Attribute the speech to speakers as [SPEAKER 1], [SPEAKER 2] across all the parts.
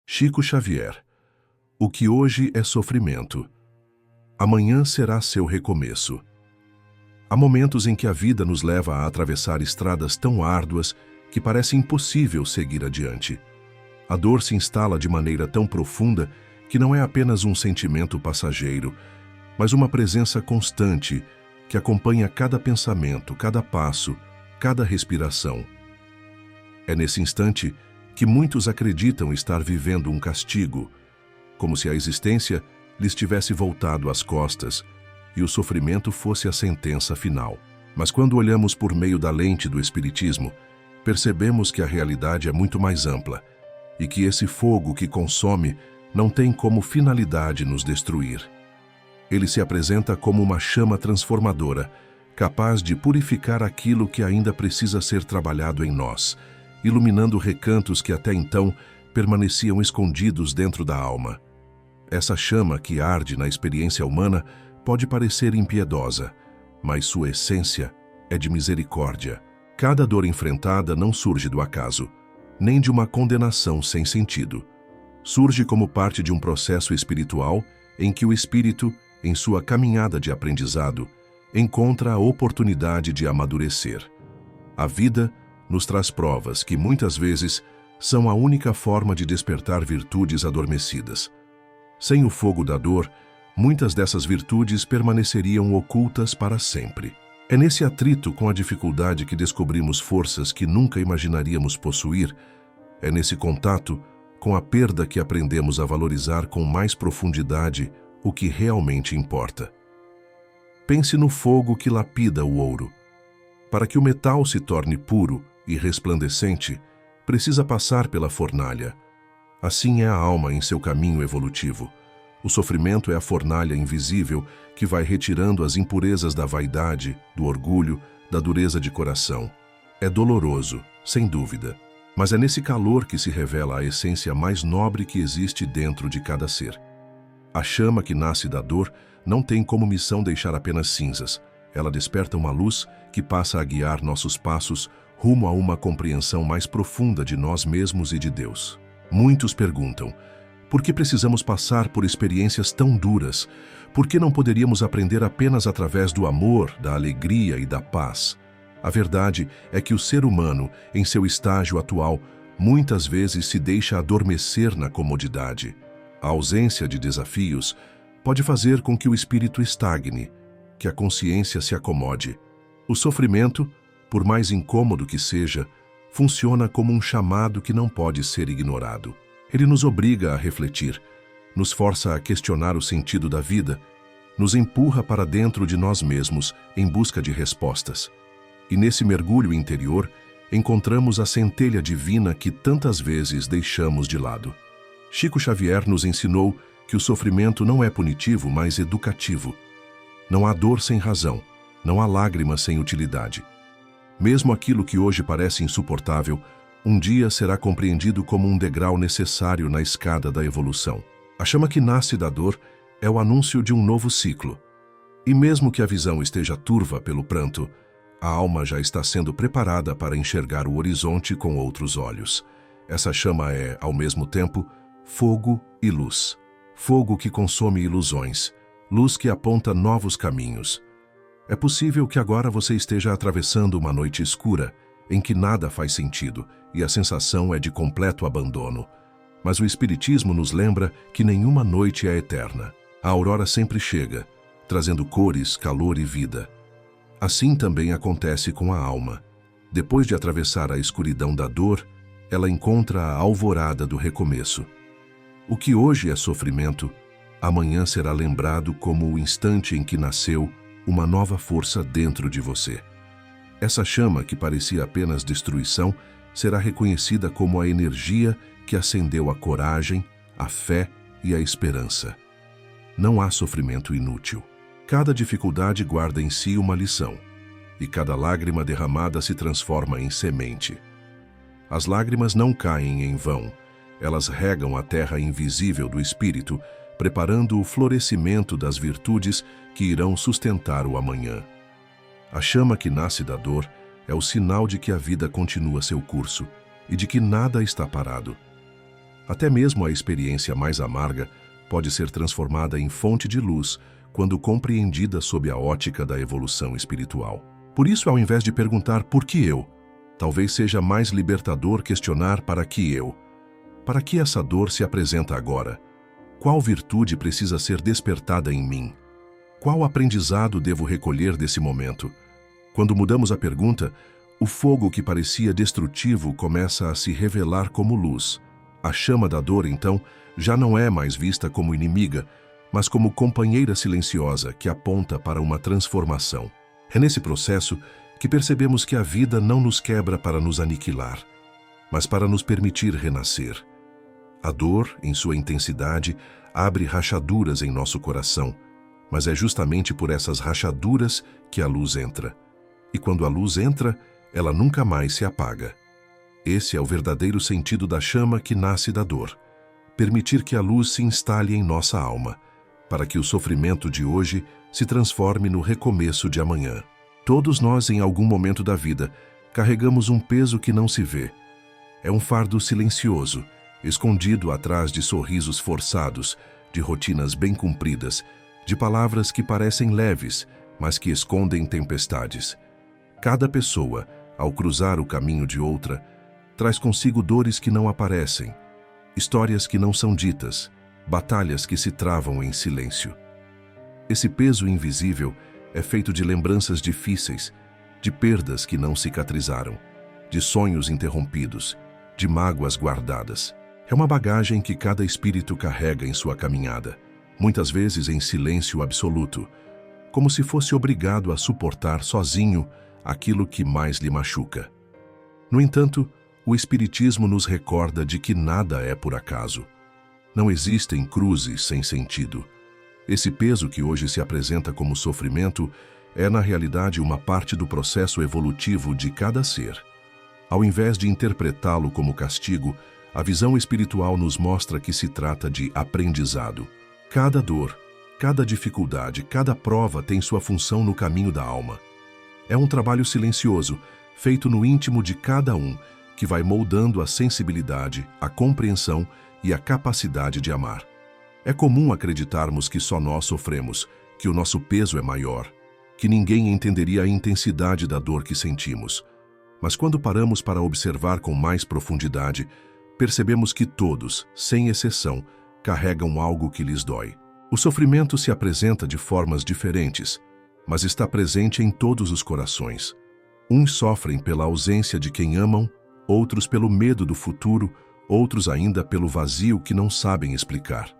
[SPEAKER 1] Chico Xavier. O que hoje é sofrimento, amanhã será seu recomeço. Há momentos em que a vida nos leva a atravessar estradas tão árduas que parece impossível seguir adiante. A dor se instala de maneira tão profunda que não é apenas um sentimento passageiro, mas uma presença constante que acompanha cada pensamento, cada passo, cada respiração. É nesse instante que muitos acreditam estar vivendo um castigo, como se a existência lhes tivesse voltado às costas e o sofrimento fosse a sentença final. Mas quando olhamos por meio da lente do Espiritismo, percebemos que a realidade é muito mais ampla e que esse fogo que consome não tem como finalidade nos destruir. Ele se apresenta como uma chama transformadora, capaz de purificar aquilo que ainda precisa ser trabalhado em nós, iluminando recantos que até então permaneciam escondidos dentro da alma. Essa chama que arde na experiência humana pode parecer impiedosa, mas sua essência é de misericórdia. Cada dor enfrentada não surge do acaso, nem de uma condenação sem sentido. Surge como parte de um processo espiritual em que o espírito, em sua caminhada de aprendizado, encontra a oportunidade de amadurecer. A vida nos traz provas que muitas vezes são a única forma de despertar virtudes adormecidas. Sem o fogo da dor, muitas dessas virtudes permaneceriam ocultas para sempre. É nesse atrito com a dificuldade que descobrimos forças que nunca imaginaríamos possuir. É nesse contato com a perda que aprendemos a valorizar com mais profundidade o que realmente importa. Pense no fogo que lapida o ouro. Para que o metal se torne puro e resplandecente, precisa passar pela fornalha. Assim é a alma em seu caminho evolutivo. O sofrimento é a fornalha invisível que vai retirando as impurezas da vaidade, do orgulho, da dureza de coração. É doloroso, sem dúvida, mas é nesse calor que se revela a essência mais nobre que existe dentro de cada ser. A chama que nasce da dor não tem como missão deixar apenas cinzas. Ela desperta uma luz que passa a guiar nossos passos rumo a uma compreensão mais profunda de nós mesmos e de Deus. Muitos perguntam: por que precisamos passar por experiências tão duras? Por que não poderíamos aprender apenas através do amor, da alegria e da paz? A verdade é que o ser humano, em seu estágio atual, muitas vezes se deixa adormecer na comodidade. A ausência de desafios pode fazer com que o espírito estagne, que a consciência se acomode. O sofrimento, por mais incômodo que seja, funciona como um chamado que não pode ser ignorado. Ele nos obriga a refletir, nos força a questionar o sentido da vida, nos empurra para dentro de nós mesmos em busca de respostas. E nesse mergulho interior, encontramos a centelha divina que tantas vezes deixamos de lado. Chico Xavier nos ensinou que o sofrimento não é punitivo, mas educativo. Não há dor sem razão, não há lágrima sem utilidade. Mesmo aquilo que hoje parece insuportável, um dia será compreendido como um degrau necessário na escada da evolução. A chama que nasce da dor é o anúncio de um novo ciclo. E mesmo que a visão esteja turva pelo pranto, a alma já está sendo preparada para enxergar o horizonte com outros olhos. Essa chama é, ao mesmo tempo, fogo e luz. Fogo que consome ilusões, luz que aponta novos caminhos. É possível que agora você esteja atravessando uma noite escura, em que nada faz sentido e a sensação é de completo abandono. Mas o Espiritismo nos lembra que nenhuma noite é eterna. A aurora sempre chega, trazendo cores, calor e vida. Assim também acontece com a alma. Depois de atravessar a escuridão da dor, ela encontra a alvorada do recomeço. O que hoje é sofrimento, amanhã será lembrado como o instante em que nasceu uma nova força dentro de você. Essa chama, que parecia apenas destruição, será reconhecida como a energia que acendeu a coragem, a fé e a esperança. Não há sofrimento inútil. Cada dificuldade guarda em si uma lição, e cada lágrima derramada se transforma em semente. As lágrimas não caem em vão. Elas regam a terra invisível do espírito, preparando o florescimento das virtudes que irão sustentar o amanhã. A chama que nasce da dor é o sinal de que a vida continua seu curso e de que nada está parado. Até mesmo a experiência mais amarga pode ser transformada em fonte de luz quando compreendida sob a ótica da evolução espiritual. Por isso, ao invés de perguntar por que eu, talvez seja mais libertador questionar para que eu. Para que essa dor se apresenta agora? Qual virtude precisa ser despertada em mim? Qual aprendizado devo recolher desse momento? Quando mudamos a pergunta, o fogo que parecia destrutivo começa a se revelar como luz. A chama da dor, então, já não é mais vista como inimiga, mas como companheira silenciosa que aponta para uma transformação. É nesse processo que percebemos que a vida não nos quebra para nos aniquilar, mas para nos permitir renascer. A dor, em sua intensidade, abre rachaduras em nosso coração, mas é justamente por essas rachaduras que a luz entra. E quando a luz entra, ela nunca mais se apaga. Esse é o verdadeiro sentido da chama que nasce da dor. Permitir que a luz se instale em nossa alma, para que o sofrimento de hoje se transforme no recomeço de amanhã. Todos nós, em algum momento da vida, carregamos um peso que não se vê. É um fardo silencioso, escondido atrás de sorrisos forçados, de rotinas bem cumpridas, de palavras que parecem leves, mas que escondem tempestades. Cada pessoa, ao cruzar o caminho de outra, traz consigo dores que não aparecem, histórias que não são ditas, batalhas que se travam em silêncio. Esse peso invisível é feito de lembranças difíceis, de perdas que não cicatrizaram, de sonhos interrompidos, de mágoas guardadas. É uma bagagem que cada espírito carrega em sua caminhada, muitas vezes em silêncio absoluto, como se fosse obrigado a suportar sozinho aquilo que mais lhe machuca. No entanto, o Espiritismo nos recorda de que nada é por acaso. Não existem cruzes sem sentido. Esse peso que hoje se apresenta como sofrimento é, na realidade, uma parte do processo evolutivo de cada ser. Ao invés de interpretá-lo como castigo, a visão espiritual nos mostra que se trata de aprendizado. Cada dor, cada dificuldade, cada prova tem sua função no caminho da alma. É um trabalho silencioso, feito no íntimo de cada um, que vai moldando a sensibilidade, a compreensão e a capacidade de amar. É comum acreditarmos que só nós sofremos, que o nosso peso é maior, que ninguém entenderia a intensidade da dor que sentimos. Mas quando paramos para observar com mais profundidade, percebemos que todos, sem exceção, carregam algo que lhes dói. O sofrimento se apresenta de formas diferentes, mas está presente em todos os corações. Uns sofrem pela ausência de quem amam, outros pelo medo do futuro, outros ainda pelo vazio que não sabem explicar.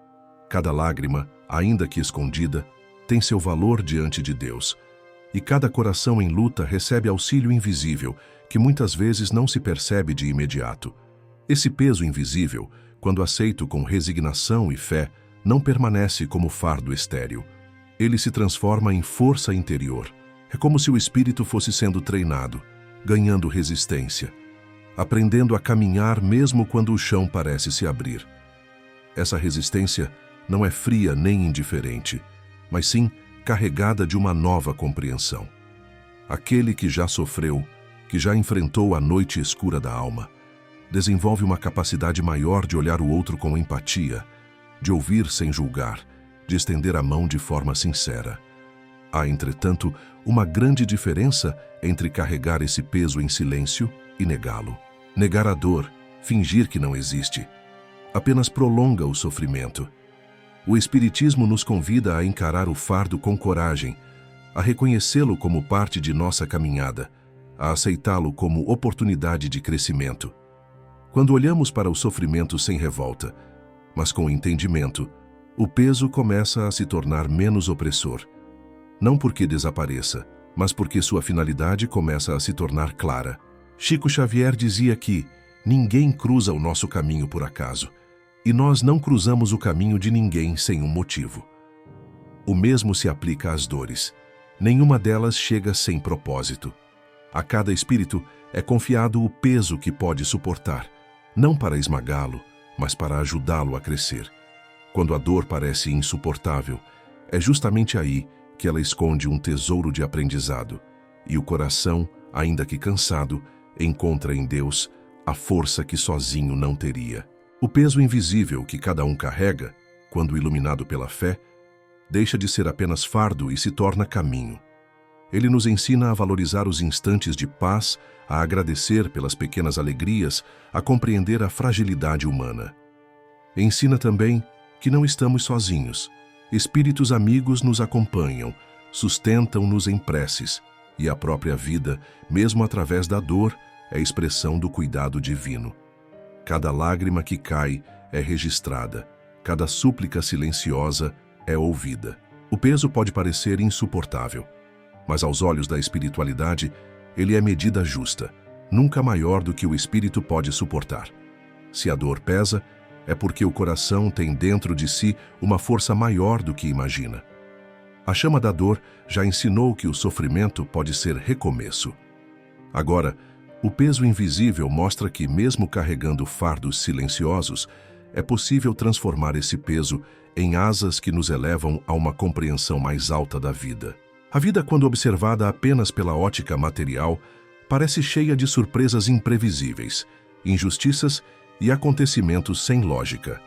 [SPEAKER 1] Cada lágrima, ainda que escondida, tem seu valor diante de Deus. E cada coração em luta recebe auxílio invisível, que muitas vezes não se percebe de imediato. Esse peso invisível, quando aceito com resignação e fé, não permanece como fardo estéril. Ele se transforma em força interior. É como se o espírito fosse sendo treinado, ganhando resistência, aprendendo a caminhar mesmo quando o chão parece se abrir. Essa resistência não é fria nem indiferente, mas sim carregada de uma nova compreensão. Aquele que já sofreu, que já enfrentou a noite escura da alma, desenvolve uma capacidade maior de olhar o outro com empatia, de ouvir sem julgar, de estender a mão de forma sincera. Há, entretanto, uma grande diferença entre carregar esse peso em silêncio e negá-lo. Negar a dor, fingir que não existe, apenas prolonga o sofrimento. O Espiritismo nos convida a encarar o fardo com coragem, a reconhecê-lo como parte de nossa caminhada, a aceitá-lo como oportunidade de crescimento. Quando olhamos para o sofrimento sem revolta, mas com entendimento, o peso começa a se tornar menos opressor. Não porque desapareça, mas porque sua finalidade começa a se tornar clara. Chico Xavier dizia que ninguém cruza o nosso caminho por acaso, e nós não cruzamos o caminho de ninguém sem um motivo. O mesmo se aplica às dores. Nenhuma delas chega sem propósito. A cada espírito é confiado o peso que pode suportar, não para esmagá-lo, mas para ajudá-lo a crescer. Quando a dor parece insuportável, é justamente aí que ela esconde um tesouro de aprendizado, e o coração, ainda que cansado, encontra em Deus a força que sozinho não teria. O peso invisível que cada um carrega, quando iluminado pela fé, deixa de ser apenas fardo e se torna caminho. Ele nos ensina a valorizar os instantes de paz, a agradecer pelas pequenas alegrias, a compreender a fragilidade humana. Ensina também que não estamos sozinhos. Espíritos amigos nos acompanham, sustentam-nos em preces, e a própria vida, mesmo através da dor, é expressão do cuidado divino. Cada lágrima que cai é registrada, cada súplica silenciosa é ouvida. O peso pode parecer insuportável, mas aos olhos da espiritualidade, ele é medida justa, nunca maior do que o espírito pode suportar. Se a dor pesa, é porque o coração tem dentro de si uma força maior do que imagina. A chama da dor já ensinou que o sofrimento pode ser recomeço. Agora, o peso invisível mostra que, mesmo carregando fardos silenciosos, é possível transformar esse peso em asas que nos elevam a uma compreensão mais alta da vida. A vida, quando observada apenas pela ótica material, parece cheia de surpresas imprevisíveis, injustiças e acontecimentos sem lógica.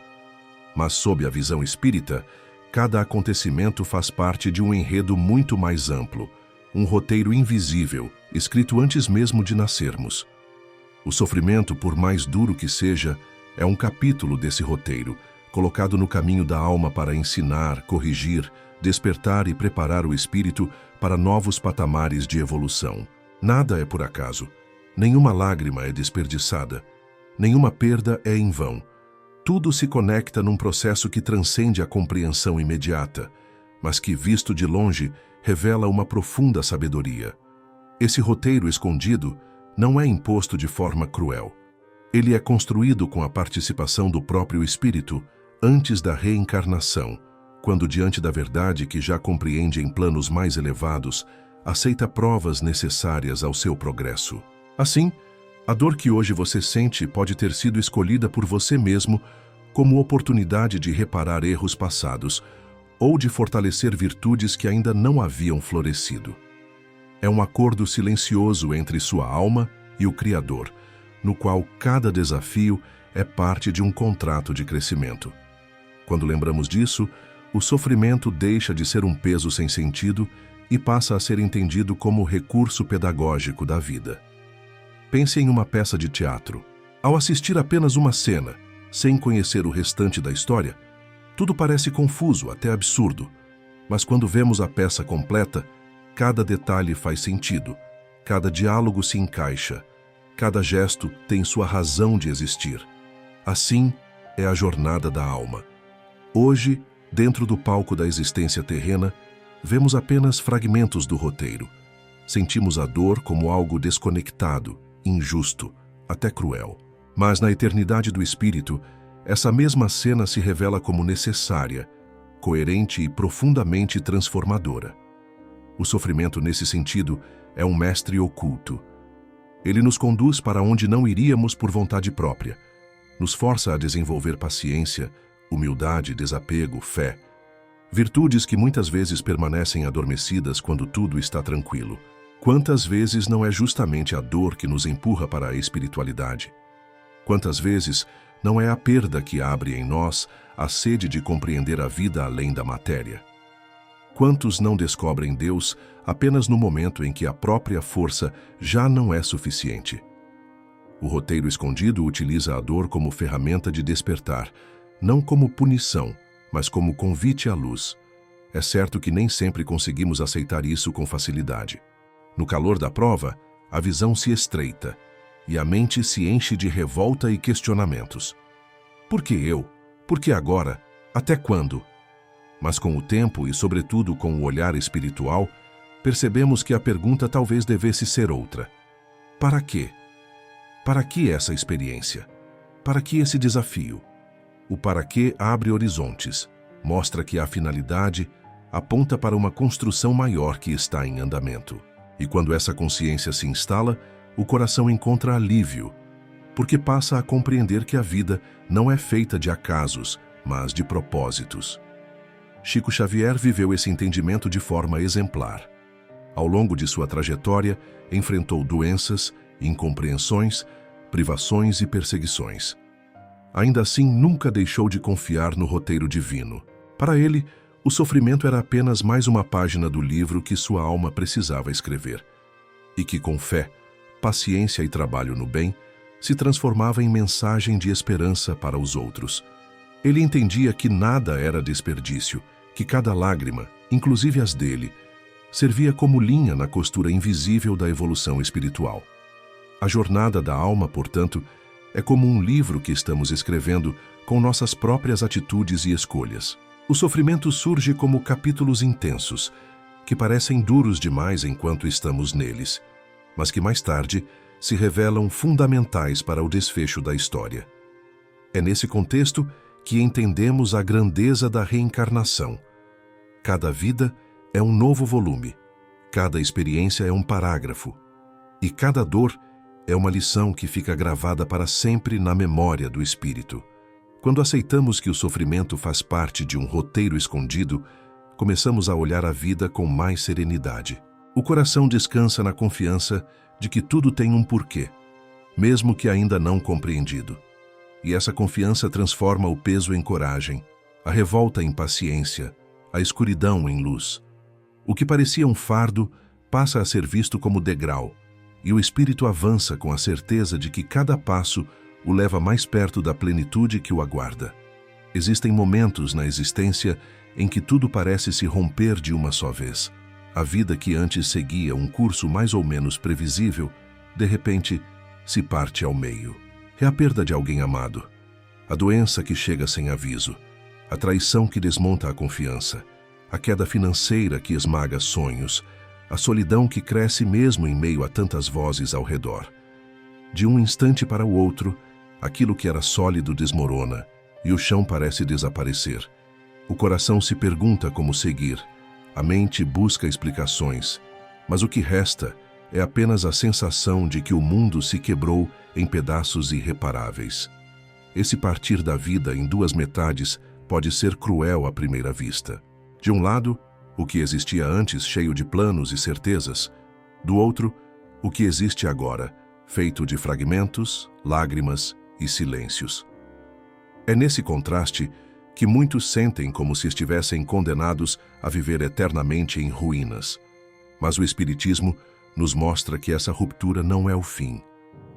[SPEAKER 1] Mas, sob a visão espírita, cada acontecimento faz parte de um enredo muito mais amplo, um roteiro invisível, escrito antes mesmo de nascermos. O sofrimento, por mais duro que seja, é um capítulo desse roteiro, colocado no caminho da alma para ensinar, corrigir, despertar e preparar o espírito para novos patamares de evolução. Nada é por acaso. Nenhuma lágrima é desperdiçada. Nenhuma perda é em vão. Tudo se conecta num processo que transcende a compreensão imediata, mas que, visto de longe, revela uma profunda sabedoria. Esse roteiro escondido não é imposto de forma cruel. Ele é construído com a participação do próprio espírito antes da reencarnação, quando, diante da verdade que já compreende em planos mais elevados, aceita provas necessárias ao seu progresso. Assim, a dor que hoje você sente pode ter sido escolhida por você mesmo como oportunidade de reparar erros passados ou de fortalecer virtudes que ainda não haviam florescido. É um acordo silencioso entre sua alma e o Criador, no qual cada desafio é parte de um contrato de crescimento. Quando lembramos disso, o sofrimento deixa de ser um peso sem sentido e passa a ser entendido como recurso pedagógico da vida. Pense em uma peça de teatro. Ao assistir apenas uma cena, sem conhecer o restante da história, tudo parece confuso, até absurdo. Mas quando vemos a peça completa, cada detalhe faz sentido, cada diálogo se encaixa, cada gesto tem sua razão de existir. Assim é a jornada da alma. Hoje, dentro do palco da existência terrena, vemos apenas fragmentos do roteiro. Sentimos a dor como algo desconectado, injusto, até cruel. Mas na eternidade do espírito, essa mesma cena se revela como necessária, coerente e profundamente transformadora. O sofrimento, nesse sentido, é um mestre oculto. Ele nos conduz para onde não iríamos por vontade própria, nos força a desenvolver paciência, humildade, desapego, fé, virtudes que muitas vezes permanecem adormecidas quando tudo está tranquilo. Quantas vezes não é justamente a dor que nos empurra para a espiritualidade? Quantas vezes não é a perda que abre em nós a sede de compreender a vida além da matéria? Quantos não descobrem Deus apenas no momento em que a própria força já não é suficiente? O roteiro escondido utiliza a dor como ferramenta de despertar, não como punição, mas como convite à luz. É certo que nem sempre conseguimos aceitar isso com facilidade. No calor da prova, a visão se estreita e a mente se enche de revolta e questionamentos. Por que eu? Por que agora? Até quando? Mas com o tempo e, sobretudo, com o olhar espiritual, percebemos que a pergunta talvez devesse ser outra. Para quê? Para que essa experiência? Para que esse desafio? O para quê abre horizontes, mostra que a finalidade aponta para uma construção maior que está em andamento. E quando essa consciência se instala, o coração encontra alívio, porque passa a compreender que a vida não é feita de acasos, mas de propósitos. Chico Xavier viveu esse entendimento de forma exemplar. Ao longo de sua trajetória, enfrentou doenças, incompreensões, privações e perseguições. Ainda assim, nunca deixou de confiar no roteiro divino. Para ele, o sofrimento era apenas mais uma página do livro que sua alma precisava escrever. E que, com fé, paciência e trabalho no bem, se transformava em mensagem de esperança para os outros. Ele entendia que nada era desperdício, que cada lágrima, inclusive as dele, servia como linha na costura invisível da evolução espiritual. A jornada da alma, portanto, é como um livro que estamos escrevendo com nossas próprias atitudes e escolhas. O sofrimento surge como capítulos intensos, que parecem duros demais enquanto estamos neles, mas que mais tarde se revelam fundamentais para o desfecho da história. É nesse contexto que entendemos a grandeza da reencarnação. Cada vida é um novo volume, cada experiência é um parágrafo, e cada dor é uma lição que fica gravada para sempre na memória do espírito. Quando aceitamos que o sofrimento faz parte de um roteiro escondido, começamos a olhar a vida com mais serenidade. O coração descansa na confiança de que tudo tem um porquê, mesmo que ainda não compreendido. E essa confiança transforma o peso em coragem, a revolta em paciência, a escuridão em luz. O que parecia um fardo passa a ser visto como degrau, e o espírito avança com a certeza de que cada passo o leva mais perto da plenitude que o aguarda. Existem momentos na existência em que tudo parece se romper de uma só vez. A vida que antes seguia um curso mais ou menos previsível, de repente, se parte ao meio. É a perda de alguém amado, a doença que chega sem aviso, a traição que desmonta a confiança, a queda financeira que esmaga sonhos, a solidão que cresce mesmo em meio a tantas vozes ao redor. De um instante para o outro, aquilo que era sólido desmorona e o chão parece desaparecer. O coração se pergunta como seguir, a mente busca explicações, mas o que resta é apenas a sensação de que o mundo se quebrou em pedaços irreparáveis. Esse partir da vida em duas metades pode ser cruel à primeira vista. De um lado, o que existia antes cheio de planos e certezas. Do outro, o que existe agora, feito de fragmentos, lágrimas e silêncios. É nesse contraste que muitos sentem como se estivessem condenados a viver eternamente em ruínas. Mas o Espiritismo nos mostra que essa ruptura não é o fim.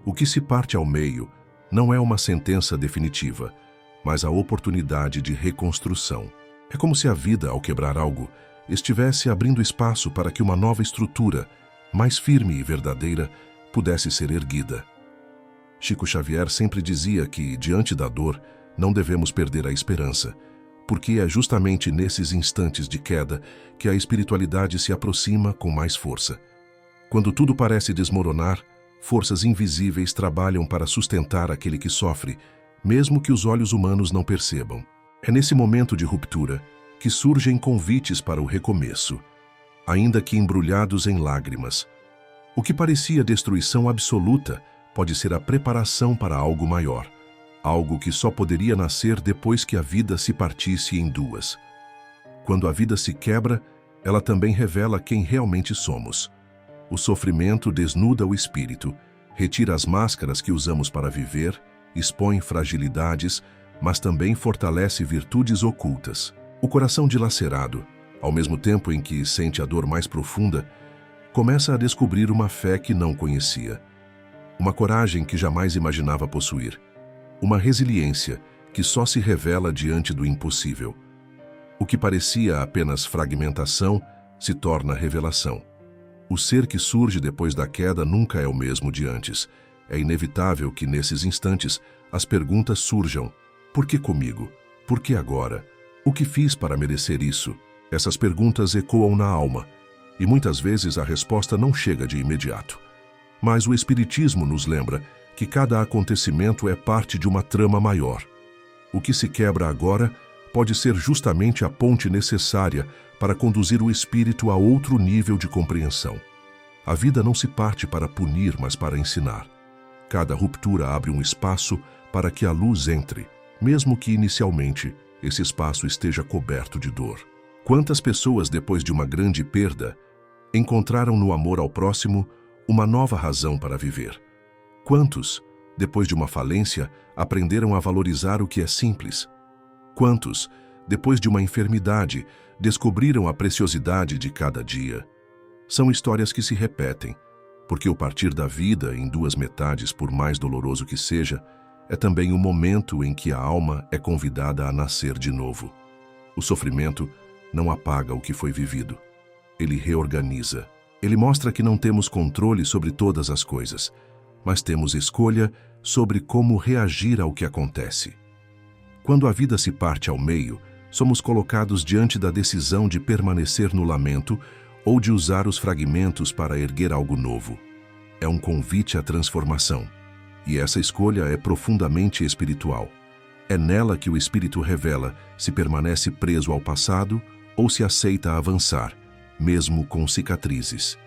[SPEAKER 1] O que se parte ao meio não é uma sentença definitiva, mas a oportunidade de reconstrução. É como se a vida, ao quebrar algo, estivesse abrindo espaço para que uma nova estrutura, mais firme e verdadeira, pudesse ser erguida. Chico Xavier sempre dizia que, diante da dor, não devemos perder a esperança, porque é justamente nesses instantes de queda que a espiritualidade se aproxima com mais força. Quando tudo parece desmoronar, forças invisíveis trabalham para sustentar aquele que sofre, mesmo que os olhos humanos não percebam. É nesse momento de ruptura que surgem convites para o recomeço, ainda que embrulhados em lágrimas. O que parecia destruição absoluta pode ser a preparação para algo maior, algo que só poderia nascer depois que a vida se partisse em duas. Quando a vida se quebra, ela também revela quem realmente somos. O sofrimento desnuda o espírito, retira as máscaras que usamos para viver, expõe fragilidades, mas também fortalece virtudes ocultas. O coração dilacerado, ao mesmo tempo em que sente a dor mais profunda, começa a descobrir uma fé que não conhecia, uma coragem que jamais imaginava possuir, uma resiliência que só se revela diante do impossível. O que parecia apenas fragmentação se torna revelação. O ser que surge depois da queda nunca é o mesmo de antes. É inevitável que nesses instantes as perguntas surjam: por que comigo? Por que agora? O que fiz para merecer isso? Essas perguntas ecoam na alma, e muitas vezes a resposta não chega de imediato. Mas o Espiritismo nos lembra que cada acontecimento é parte de uma trama maior. O que se quebra agora pode ser justamente a ponte necessária para conduzir o espírito a outro nível de compreensão. A vida não se parte para punir, mas para ensinar. Cada ruptura abre um espaço para que a luz entre, mesmo que inicialmente esse espaço esteja coberto de dor. Quantas pessoas, depois de uma grande perda, encontraram no amor ao próximo uma nova razão para viver? Quantos, depois de uma falência, aprenderam a valorizar o que é simples? Quantos, depois de uma enfermidade, descobriram a preciosidade de cada dia? São histórias que se repetem, porque o partir da vida em duas metades, por mais doloroso que seja, é também o momento em que a alma é convidada a nascer de novo. O sofrimento não apaga o que foi vivido. Ele reorganiza. Ele mostra que não temos controle sobre todas as coisas, mas temos escolha sobre como reagir ao que acontece. Quando a vida se parte ao meio, somos colocados diante da decisão de permanecer no lamento ou de usar os fragmentos para erguer algo novo. É um convite à transformação. E essa escolha é profundamente espiritual. É nela que o espírito revela se permanece preso ao passado ou se aceita avançar, mesmo com cicatrizes.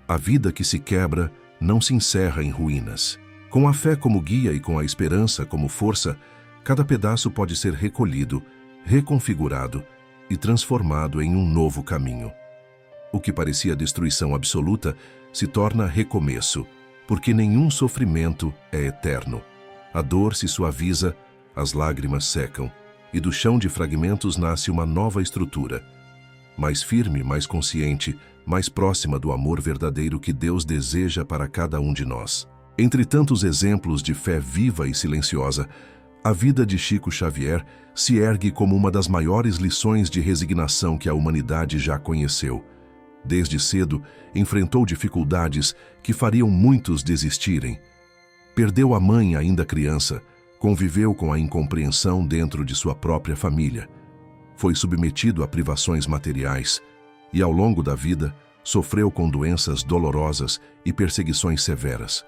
[SPEAKER 1] A vida que se quebra não se encerra em ruínas. Com a fé como guia e com a esperança como força, cada pedaço pode ser recolhido, reconfigurado e transformado em um novo caminho. O que parecia destruição absoluta se torna recomeço, porque nenhum sofrimento é eterno. A dor se suaviza, as lágrimas secam, e do chão de fragmentos nasce uma nova estrutura, mais firme, mais consciente, mais próxima do amor verdadeiro que Deus deseja para cada um de nós. Entre tantos exemplos de fé viva e silenciosa, a vida de Chico Xavier se ergue como uma das maiores lições de resignação que a humanidade já conheceu. Desde cedo, enfrentou dificuldades que fariam muitos desistirem. Perdeu a mãe ainda criança, conviveu com a incompreensão dentro de sua própria família. Foi submetido a privações materiais e, ao longo da vida, sofreu com doenças dolorosas e perseguições severas.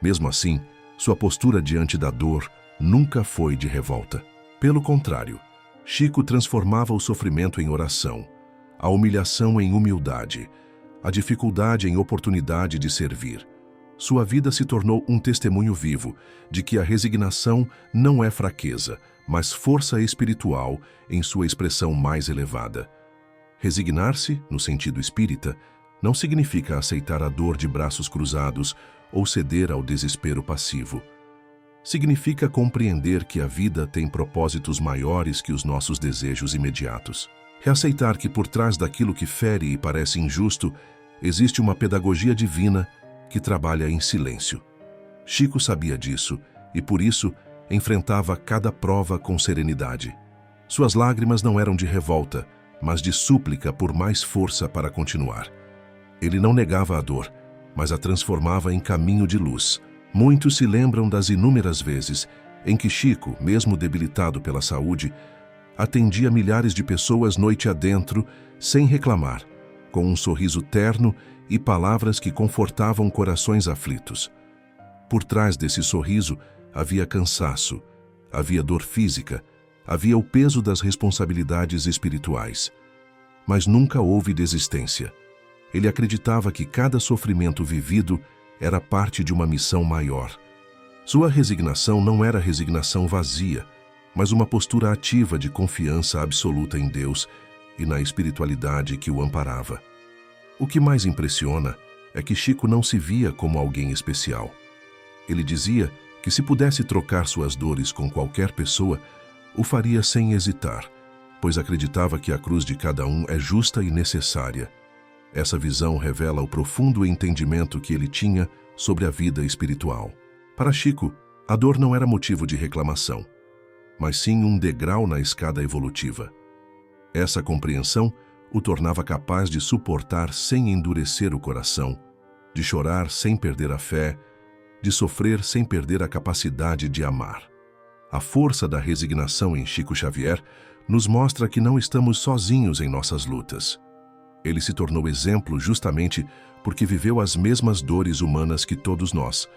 [SPEAKER 1] Mesmo assim, sua postura diante da dor nunca foi de revolta. Pelo contrário, Chico transformava o sofrimento em oração, a humilhação em humildade, a dificuldade em oportunidade de servir. Sua vida se tornou um testemunho vivo de que a resignação não é fraqueza, mas força espiritual em sua expressão mais elevada. Resignar-se, no sentido espírita, não significa aceitar a dor de braços cruzados ou ceder ao desespero passivo. Significa compreender que a vida tem propósitos maiores que os nossos desejos imediatos. Reaceitar que por trás daquilo que fere e parece injusto, existe uma pedagogia divina que trabalha em silêncio. Chico sabia disso e, por isso, enfrentava cada prova com serenidade. Suas lágrimas não eram de revolta, mas de súplica por mais força para continuar. Ele não negava a dor, mas a transformava em caminho de luz. Muitos se lembram das inúmeras vezes em que Chico, mesmo debilitado pela saúde, atendia milhares de pessoas noite adentro, sem reclamar, com um sorriso terno e palavras que confortavam corações aflitos. Por trás desse sorriso havia cansaço, havia dor física, havia o peso das responsabilidades espirituais. Mas nunca houve desistência. Ele acreditava que cada sofrimento vivido era parte de uma missão maior. Sua resignação não era resignação vazia, mas uma postura ativa de confiança absoluta em Deus e na espiritualidade que o amparava. O que mais impressiona é que Chico não se via como alguém especial. Ele dizia que se pudesse trocar suas dores com qualquer pessoa, o faria sem hesitar, pois acreditava que a cruz de cada um é justa e necessária. Essa visão revela o profundo entendimento que ele tinha sobre a vida espiritual. Para Chico, a dor não era motivo de reclamação, mas sim um degrau na escada evolutiva. Essa compreensão o tornava capaz de suportar sem endurecer o coração, de chorar sem perder a fé, de sofrer sem perder a capacidade de amar. A força da resignação em Chico Xavier nos mostra que não estamos sozinhos em nossas lutas. Ele se tornou exemplo justamente porque viveu as mesmas dores humanas que todos nós,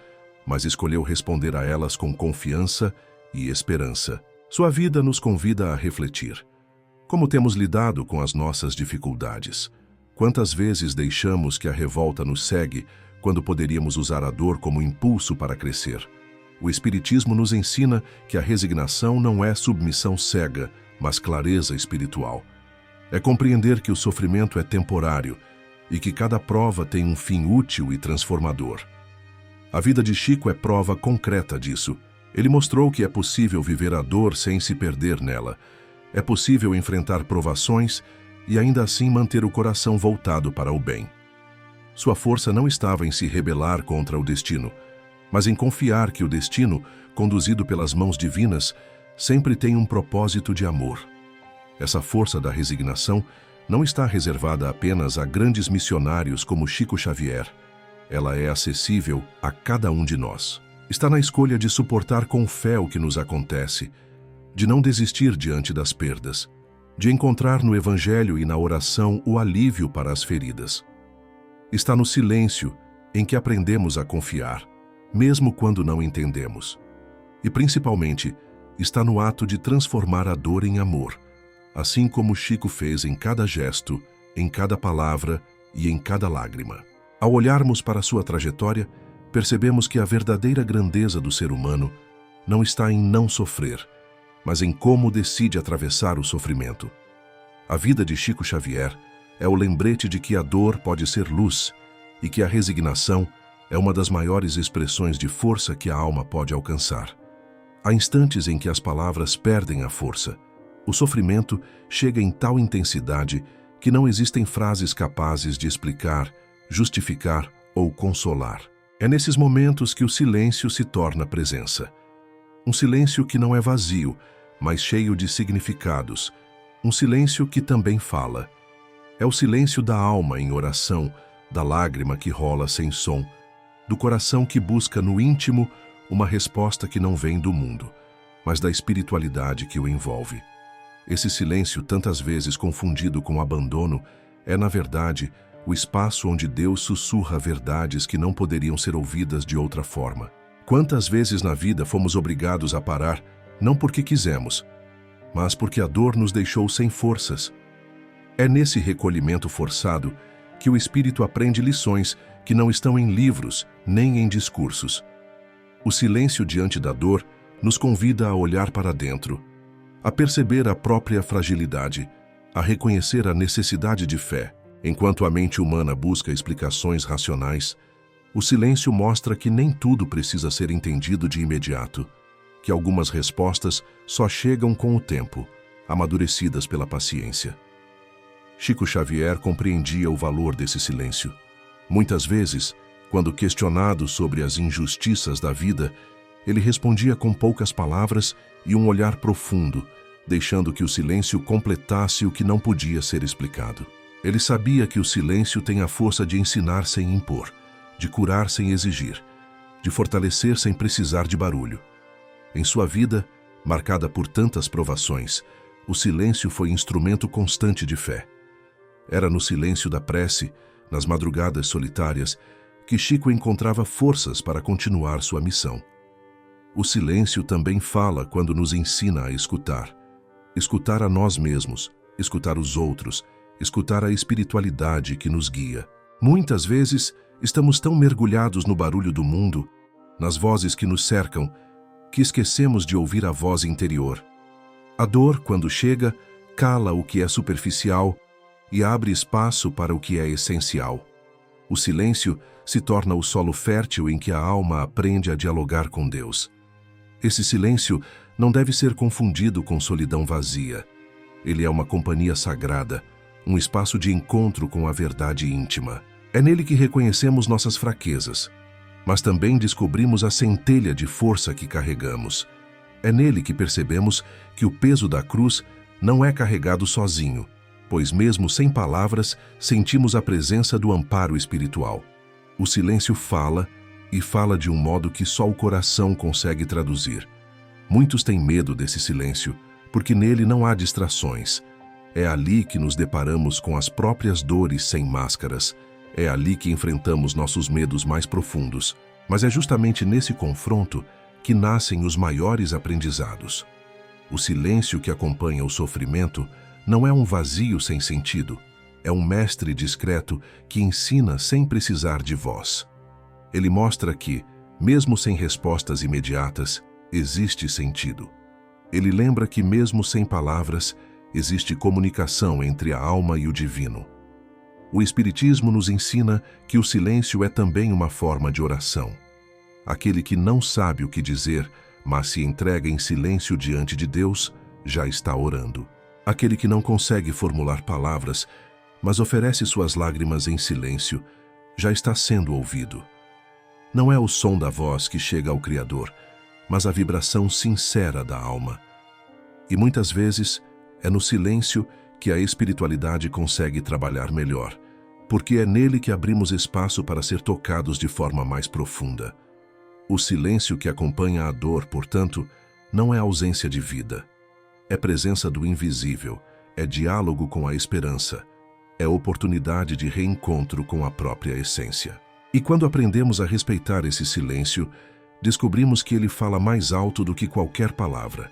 [SPEAKER 1] mas escolheu responder a elas com confiança e esperança. Sua vida nos convida a refletir. Como temos lidado com as nossas dificuldades? Quantas vezes deixamos que a revolta nos cegue quando poderíamos usar a dor como impulso para crescer? O Espiritismo nos ensina que a resignação não é submissão cega, mas clareza espiritual. É compreender que o sofrimento é temporário e que cada prova tem um fim útil e transformador. A vida de Chico é prova concreta disso. Ele mostrou que é possível viver a dor sem se perder nela. É possível enfrentar provações e ainda assim manter o coração voltado para o bem. Sua força não estava em se rebelar contra o destino, mas em confiar que o destino, conduzido pelas mãos divinas, sempre tem um propósito de amor. Essa força da resignação não está reservada apenas a grandes missionários como Chico Xavier. Ela é acessível a cada um de nós. Está na escolha de suportar com fé o que nos acontece, de não desistir diante das perdas, de encontrar no Evangelho e na oração o alívio para as feridas. Está no silêncio em que aprendemos a confiar, mesmo quando não entendemos. E, principalmente, está no ato de transformar a dor em amor, assim como Chico fez em cada gesto, em cada palavra e em cada lágrima. Ao olharmos para sua trajetória, percebemos que a verdadeira grandeza do ser humano não está em não sofrer, mas em como decide atravessar o sofrimento. A vida de Chico Xavier é o lembrete de que a dor pode ser luz e que a resignação é uma das maiores expressões de força que a alma pode alcançar. Há instantes em que as palavras perdem a força. O sofrimento chega em tal intensidade que não existem frases capazes de explicar, justificar ou consolar. É nesses momentos que o silêncio se torna presença. Um silêncio que não é vazio, mas cheio de significados. Um silêncio que também fala. É o silêncio da alma em oração, da lágrima que rola sem som, do coração que busca no íntimo uma resposta que não vem do mundo, mas da espiritualidade que o envolve. Esse silêncio, tantas vezes confundido com abandono, é, na verdade, o espaço onde Deus sussurra verdades que não poderiam ser ouvidas de outra forma. Quantas vezes na vida fomos obrigados a parar, não porque quisemos, mas porque a dor nos deixou sem forças. É nesse recolhimento forçado que o espírito aprende lições que não estão em livros nem em discursos. O silêncio diante da dor nos convida a olhar para dentro, a perceber a própria fragilidade, a reconhecer a necessidade de fé. Enquanto a mente humana busca explicações racionais, o silêncio mostra que nem tudo precisa ser entendido de imediato, que algumas respostas só chegam com o tempo, amadurecidas pela paciência. Chico Xavier compreendia o valor desse silêncio. Muitas vezes, quando questionado sobre as injustiças da vida, ele respondia com poucas palavras e um olhar profundo, deixando que o silêncio completasse o que não podia ser explicado. Ele sabia que o silêncio tem a força de ensinar sem impor, de curar sem exigir, de fortalecer sem precisar de barulho. Em sua vida, marcada por tantas provações, o silêncio foi instrumento constante de fé. Era no silêncio da prece, nas madrugadas solitárias, que Chico encontrava forças para continuar sua missão. O silêncio também fala quando nos ensina a escutar. Escutar a nós mesmos, escutar os outros, escutar a espiritualidade que nos guia. Muitas vezes, estamos tão mergulhados no barulho do mundo, nas vozes que nos cercam, que esquecemos de ouvir a voz interior. A dor, quando chega, cala o que é superficial e abre espaço para o que é essencial. O silêncio se torna o solo fértil em que a alma aprende a dialogar com Deus. Esse silêncio não deve ser confundido com solidão vazia. Ele é uma companhia sagrada, um espaço de encontro com a verdade íntima. É nele que reconhecemos nossas fraquezas, mas também descobrimos a centelha de força que carregamos. É nele que percebemos que o peso da cruz não é carregado sozinho, pois mesmo sem palavras, sentimos a presença do amparo espiritual. O silêncio fala, e fala de um modo que só o coração consegue traduzir. Muitos têm medo desse silêncio, porque nele não há distrações. É ali que nos deparamos com as próprias dores sem máscaras. É ali que enfrentamos nossos medos mais profundos. Mas é justamente nesse confronto que nascem os maiores aprendizados. O silêncio que acompanha o sofrimento não é um vazio sem sentido. É um mestre discreto que ensina sem precisar de voz. Ele mostra que, mesmo sem respostas imediatas, existe sentido. Ele lembra que, mesmo sem palavras, existe comunicação entre a alma e o divino. O Espiritismo nos ensina que o silêncio é também uma forma de oração. Aquele que não sabe o que dizer, mas se entrega em silêncio diante de Deus, já está orando. Aquele que não consegue formular palavras, mas oferece suas lágrimas em silêncio, já está sendo ouvido. Não é o som da voz que chega ao Criador, mas a vibração sincera da alma. E muitas vezes é no silêncio que a espiritualidade consegue trabalhar melhor, porque é nele que abrimos espaço para ser tocados de forma mais profunda. O silêncio que acompanha a dor, portanto, não é ausência de vida. É presença do invisível, é diálogo com a esperança, é oportunidade de reencontro com a própria essência. E quando aprendemos a respeitar esse silêncio, descobrimos que ele fala mais alto do que qualquer palavra.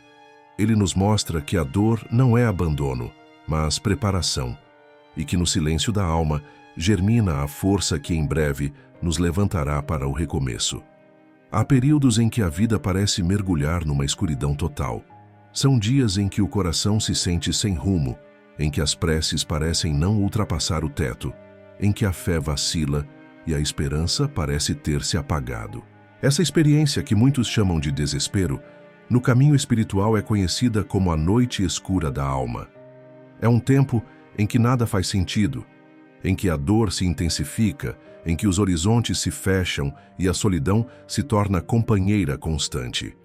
[SPEAKER 1] Ele nos mostra que a dor não é abandono, mas preparação, e que no silêncio da alma germina a força que em breve nos levantará para o recomeço. Há períodos em que a vida parece mergulhar numa escuridão total. São dias em que o coração se sente sem rumo, em que as preces parecem não ultrapassar o teto, em que a fé vacila e a esperança parece ter se apagado. Essa experiência, que muitos chamam de desespero, no caminho espiritual é conhecida como a noite escura da alma. É um tempo em que nada faz sentido, em que a dor se intensifica, em que os horizontes se fecham e a solidão se torna companheira constante.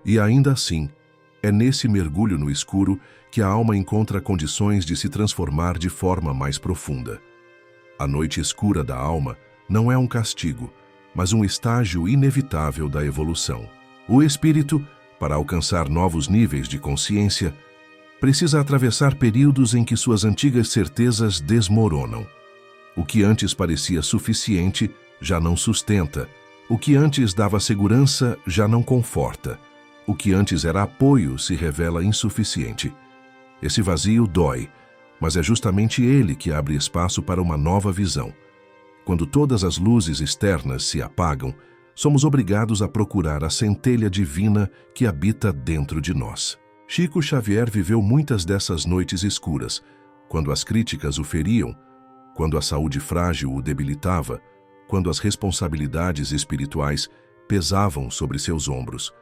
[SPEAKER 1] E ainda assim, é nesse mergulho no escuro que a alma encontra condições de se transformar de forma mais profunda. A noite escura da alma não é um castigo, mas um estágio inevitável da evolução. O espírito, para alcançar novos níveis de consciência, precisa atravessar períodos em que suas antigas certezas desmoronam. O que antes parecia suficiente já não sustenta. O que antes dava segurança já não conforta. O que antes era apoio se revela insuficiente. Esse vazio dói, mas é justamente ele que abre espaço para uma nova visão. Quando todas as luzes externas se apagam, somos obrigados a procurar a centelha divina que habita dentro de nós. Chico Xavier viveu muitas dessas noites escuras, quando as críticas o feriam, quando a saúde frágil o debilitava, quando as responsabilidades espirituais pesavam sobre seus ombros.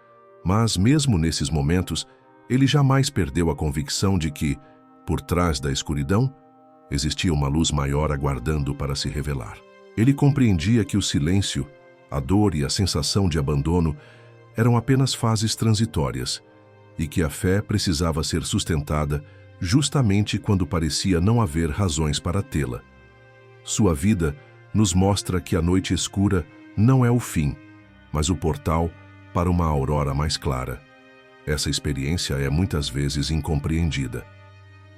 [SPEAKER 1] Mas, mesmo nesses momentos, ele jamais perdeu a convicção de que, por trás da escuridão, existia uma luz maior aguardando para se revelar. Ele compreendia que o silêncio, a dor e a sensação de abandono eram apenas fases transitórias e que a fé precisava ser sustentada justamente quando parecia não haver razões para tê-la. Sua vida nos mostra que a noite escura não é o fim, mas o portal para uma aurora mais clara. Essa experiência é muitas vezes incompreendida.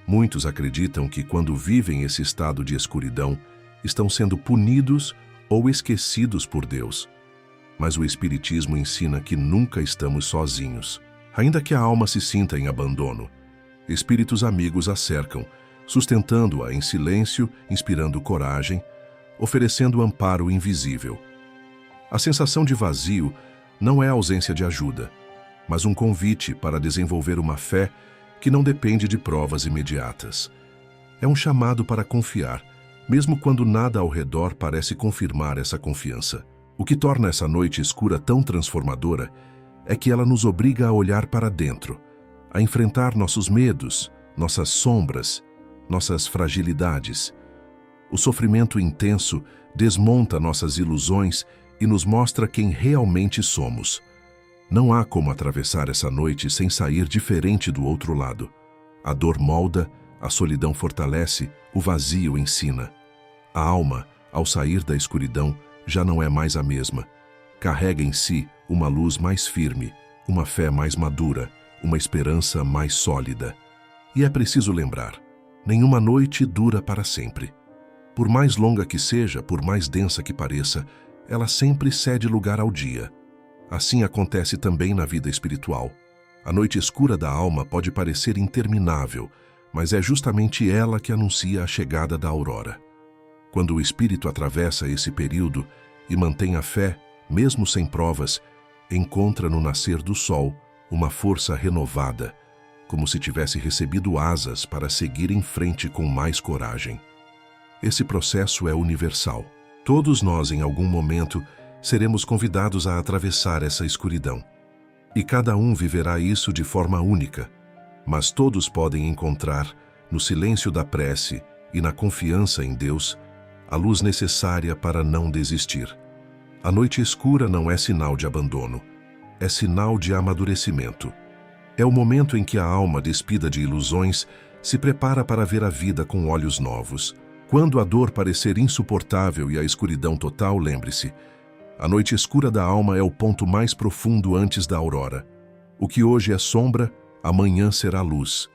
[SPEAKER 1] Muitos acreditam que quando vivem esse estado de escuridão, estão sendo punidos ou esquecidos por Deus. Mas o Espiritismo ensina que nunca estamos sozinhos. Ainda que a alma se sinta em abandono, espíritos amigos a cercam, sustentando-a em silêncio, inspirando coragem, oferecendo amparo invisível. A sensação de vazio não é ausência de ajuda, mas um convite para desenvolver uma fé que não depende de provas imediatas. É um chamado para confiar, mesmo quando nada ao redor parece confirmar essa confiança. O que torna essa noite escura tão transformadora é que ela nos obriga a olhar para dentro, a enfrentar nossos medos, nossas sombras, nossas fragilidades. O sofrimento intenso desmonta nossas ilusões e nos mostra quem realmente somos. Não há como atravessar essa noite sem sair diferente do outro lado. A dor molda, a solidão fortalece, o vazio ensina. A alma, ao sair da escuridão, já não é mais a mesma. Carrega em si uma luz mais firme, uma fé mais madura, uma esperança mais sólida. E é preciso lembrar, nenhuma noite dura para sempre. Por mais longa que seja, por mais densa que pareça, ela sempre cede lugar ao dia. Assim acontece também na vida espiritual. A noite escura da alma pode parecer interminável, mas é justamente ela que anuncia a chegada da aurora. Quando o espírito atravessa esse período e mantém a fé, mesmo sem provas, encontra no nascer do sol uma força renovada, como se tivesse recebido asas para seguir em frente com mais coragem. Esse processo é universal. Todos nós, em algum momento, seremos convidados a atravessar essa escuridão. E cada um viverá isso de forma única, mas todos podem encontrar, no silêncio da prece e na confiança em Deus, a luz necessária para não desistir. A noite escura não é sinal de abandono, é sinal de amadurecimento. É o momento em que a alma, despida de ilusões, se prepara para ver a vida com olhos novos. Quando a dor parecer insuportável e a escuridão total, lembre-se, a noite escura da alma é o ponto mais profundo antes da aurora. O que hoje é sombra, amanhã será luz.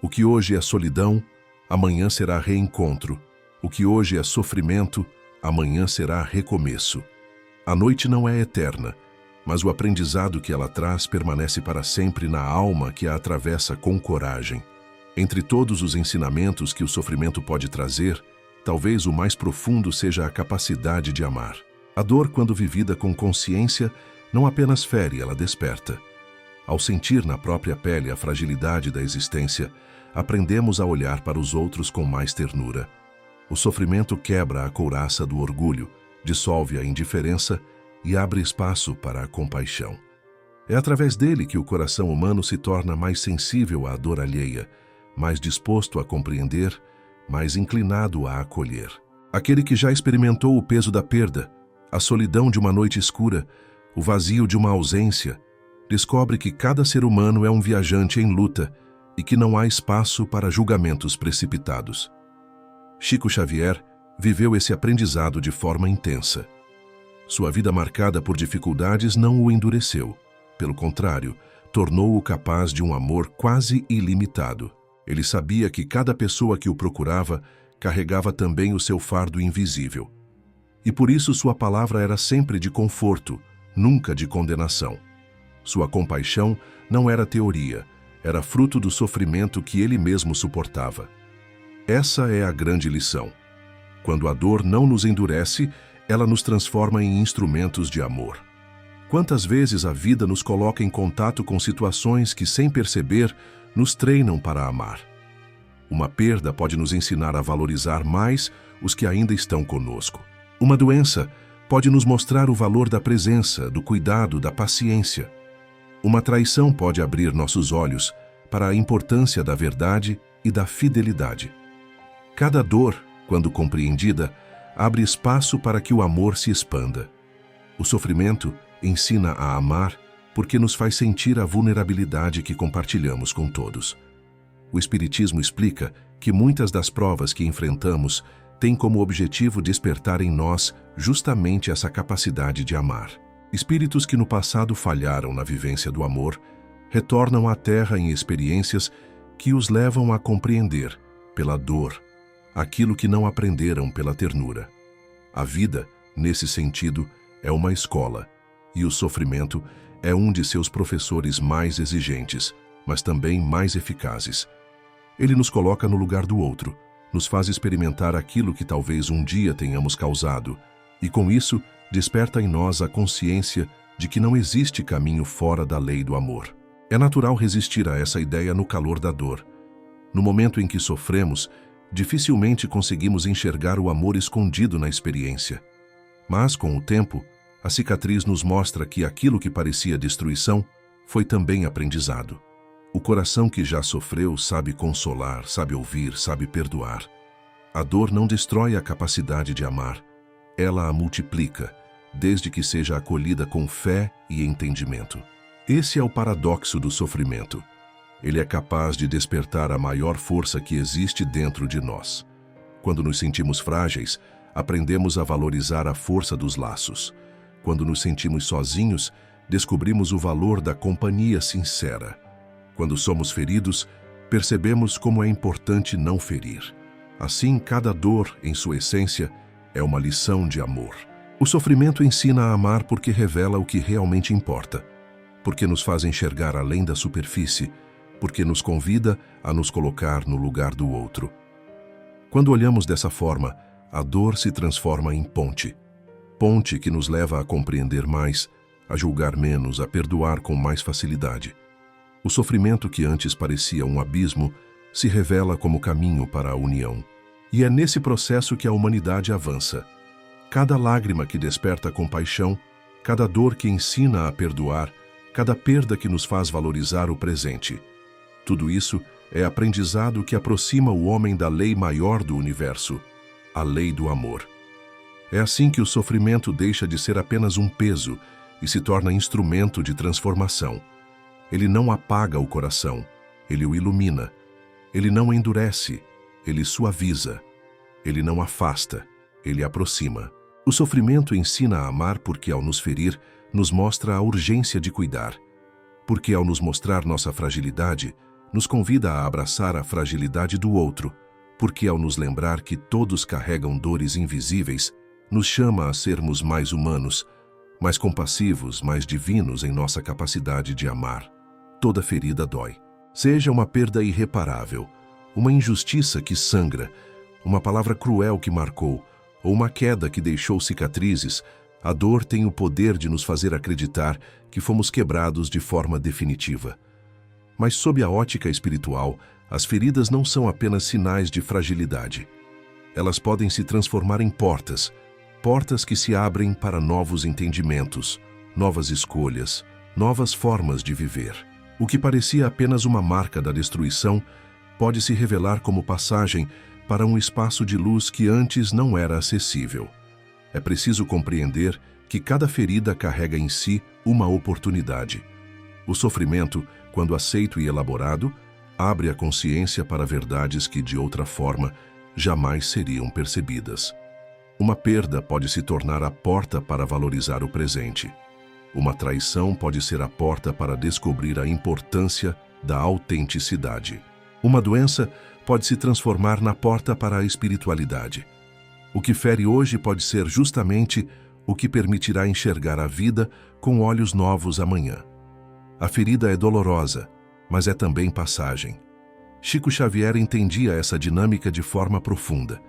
[SPEAKER 1] O que hoje é solidão, amanhã será reencontro. O que hoje é sofrimento, amanhã será recomeço. A noite não é eterna, mas o aprendizado que ela traz permanece para sempre na alma que a atravessa com coragem. Entre todos os ensinamentos que o sofrimento pode trazer, talvez o mais profundo seja a capacidade de amar. A dor, quando vivida com consciência, não apenas fere, ela desperta. Ao sentir na própria pele a fragilidade da existência, aprendemos a olhar para os outros com mais ternura. O sofrimento quebra a couraça do orgulho, dissolve a indiferença e abre espaço para a compaixão. É através dele que o coração humano se torna mais sensível à dor alheia, mais disposto a compreender, mais inclinado a acolher. Aquele que já experimentou o peso da perda, a solidão de uma noite escura, o vazio de uma ausência, descobre que cada ser humano é um viajante em luta e que não há espaço para julgamentos precipitados. Chico Xavier viveu esse aprendizado de forma intensa. Sua vida marcada por dificuldades não o endureceu. Pelo contrário, tornou-o capaz de um amor quase ilimitado. Ele sabia que cada pessoa que o procurava carregava também o seu fardo invisível. E por isso sua palavra era sempre de conforto, nunca de condenação. Sua compaixão não era teoria, era fruto do sofrimento que ele mesmo suportava. Essa é a grande lição. Quando a dor não nos endurece, ela nos transforma em instrumentos de amor. Quantas vezes a vida nos coloca em contato com situações que, sem perceber, nos treinam para amar. Uma perda pode nos ensinar a valorizar mais os que ainda estão conosco. Uma doença pode nos mostrar o valor da presença, do cuidado, da paciência. Uma traição pode abrir nossos olhos para a importância da verdade e da fidelidade. Cada dor, quando compreendida, abre espaço para que o amor se expanda. O sofrimento ensina a amar porque nos faz sentir a vulnerabilidade que compartilhamos com todos. O Espiritismo explica que muitas das provas que enfrentamos têm como objetivo despertar em nós justamente essa capacidade de amar. Espíritos que no passado falharam na vivência do amor retornam à Terra em experiências que os levam a compreender, pela dor, aquilo que não aprenderam pela ternura. A vida, nesse sentido, é uma escola, e o sofrimento é um de seus professores mais exigentes, mas também mais eficazes. Ele nos coloca no lugar do outro, nos faz experimentar aquilo que talvez um dia tenhamos causado, e com isso desperta em nós a consciência de que não existe caminho fora da lei do amor. É natural resistir a essa ideia no calor da dor. No momento em que sofremos, dificilmente conseguimos enxergar o amor escondido na experiência. Mas, com o tempo, a cicatriz nos mostra que aquilo que parecia destruição foi também aprendizado. O coração que já sofreu sabe consolar, sabe ouvir, sabe perdoar. A dor não destrói a capacidade de amar, ela a multiplica, desde que seja acolhida com fé e entendimento. Esse é o paradoxo do sofrimento. Ele é capaz de despertar a maior força que existe dentro de nós. Quando nos sentimos frágeis, aprendemos a valorizar a força dos laços. Quando nos sentimos sozinhos, descobrimos o valor da companhia sincera. Quando somos feridos, percebemos como é importante não ferir. Assim, cada dor, em sua essência, é uma lição de amor. O sofrimento ensina a amar porque revela o que realmente importa, porque nos faz enxergar além da superfície, porque nos convida a nos colocar no lugar do outro. Quando olhamos dessa forma, a dor se transforma em ponte. Ponte que nos leva a compreender mais, a julgar menos, a perdoar com mais facilidade. O sofrimento que antes parecia um abismo se revela como caminho para a união. E é nesse processo que a humanidade avança. Cada lágrima que desperta compaixão cada dor que ensina a perdoar, cada perda que nos faz valorizar o presente. Tudo isso é aprendizado que aproxima o homem da lei maior do universo, a lei do amor. É assim que o sofrimento deixa de ser apenas um peso e se torna instrumento de transformação. Ele não apaga o coração, ele o ilumina. Ele não endurece, ele suaviza. Ele não afasta, ele aproxima. O sofrimento ensina a amar porque, ao nos ferir, nos mostra a urgência de cuidar. Porque, ao nos mostrar nossa fragilidade, nos convida a abraçar a fragilidade do outro. Porque, ao nos lembrar que todos carregam dores invisíveis, nos chama a sermos mais humanos, mais compassivos, mais divinos em nossa capacidade de amar. Toda ferida dói. Seja uma perda irreparável, uma injustiça que sangra, uma palavra cruel que marcou, ou uma queda que deixou cicatrizes, a dor tem o poder de nos fazer acreditar que fomos quebrados de forma definitiva. Mas sob a ótica espiritual, as feridas não são apenas sinais de fragilidade. Elas podem se transformar em portas, portas que se abrem para novos entendimentos, novas escolhas, novas formas de viver. O que parecia apenas uma marca da destruição pode se revelar como passagem para um espaço de luz que antes não era acessível. É preciso compreender que cada ferida carrega em si uma oportunidade. O sofrimento, quando aceito e elaborado, abre a consciência para verdades que, de outra forma, jamais seriam percebidas. Uma perda pode se tornar a porta para valorizar o presente. Uma traição pode ser a porta para descobrir a importância da autenticidade. Uma doença pode se transformar na porta para a espiritualidade. O que fere hoje pode ser justamente o que permitirá enxergar a vida com olhos novos amanhã. A ferida é dolorosa, mas é também passagem. Chico Xavier entendia essa dinâmica de forma profunda.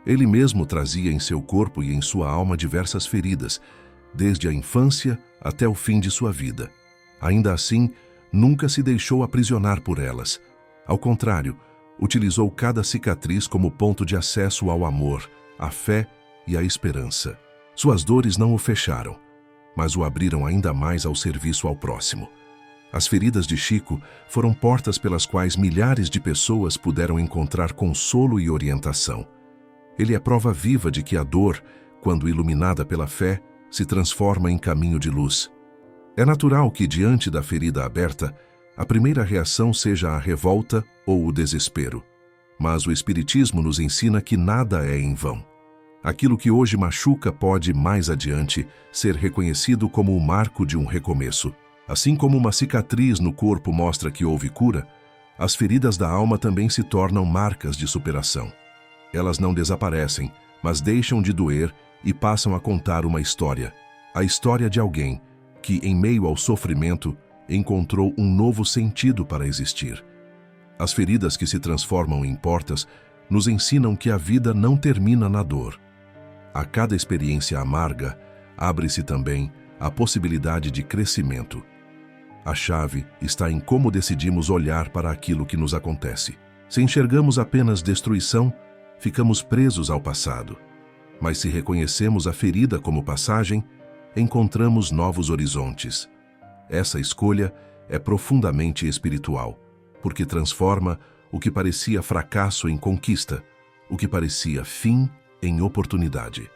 [SPEAKER 1] Ele mesmo trazia em seu corpo e em sua alma diversas feridas, desde a infância até o fim de sua vida. Ainda assim, nunca se deixou aprisionar por elas. Ao contrário, utilizou cada cicatriz como ponto de acesso ao amor, à fé e à esperança. Suas dores não o fecharam, mas o abriram ainda mais ao serviço ao próximo. As feridas de Chico foram portas pelas quais milhares de pessoas puderam encontrar consolo e orientação. Ele é prova viva de que a dor, quando iluminada pela fé, se transforma em caminho de luz. É natural que, diante da ferida aberta, a primeira reação seja a revolta ou o desespero. Mas o Espiritismo nos ensina que nada é em vão. Aquilo que hoje machuca pode, mais adiante, ser reconhecido como o marco de um recomeço. Assim como uma cicatriz no corpo mostra que houve cura, as feridas da alma também se tornam marcas de superação. Elas não desaparecem, mas deixam de doer e passam a contar uma história. A história de alguém que, em meio ao sofrimento, encontrou um novo sentido para existir. As feridas que se transformam em portas nos ensinam que a vida não termina na dor. A cada experiência amarga, abre-se também a possibilidade de crescimento. A chave está em como decidimos olhar para aquilo que nos acontece. Se enxergamos apenas destruição, ficamos presos ao passado. Mas se reconhecemos a ferida como passagem, encontramos novos horizontes. Essa escolha é profundamente espiritual, porque transforma o que parecia fracasso em conquista, o que parecia fim em oportunidade.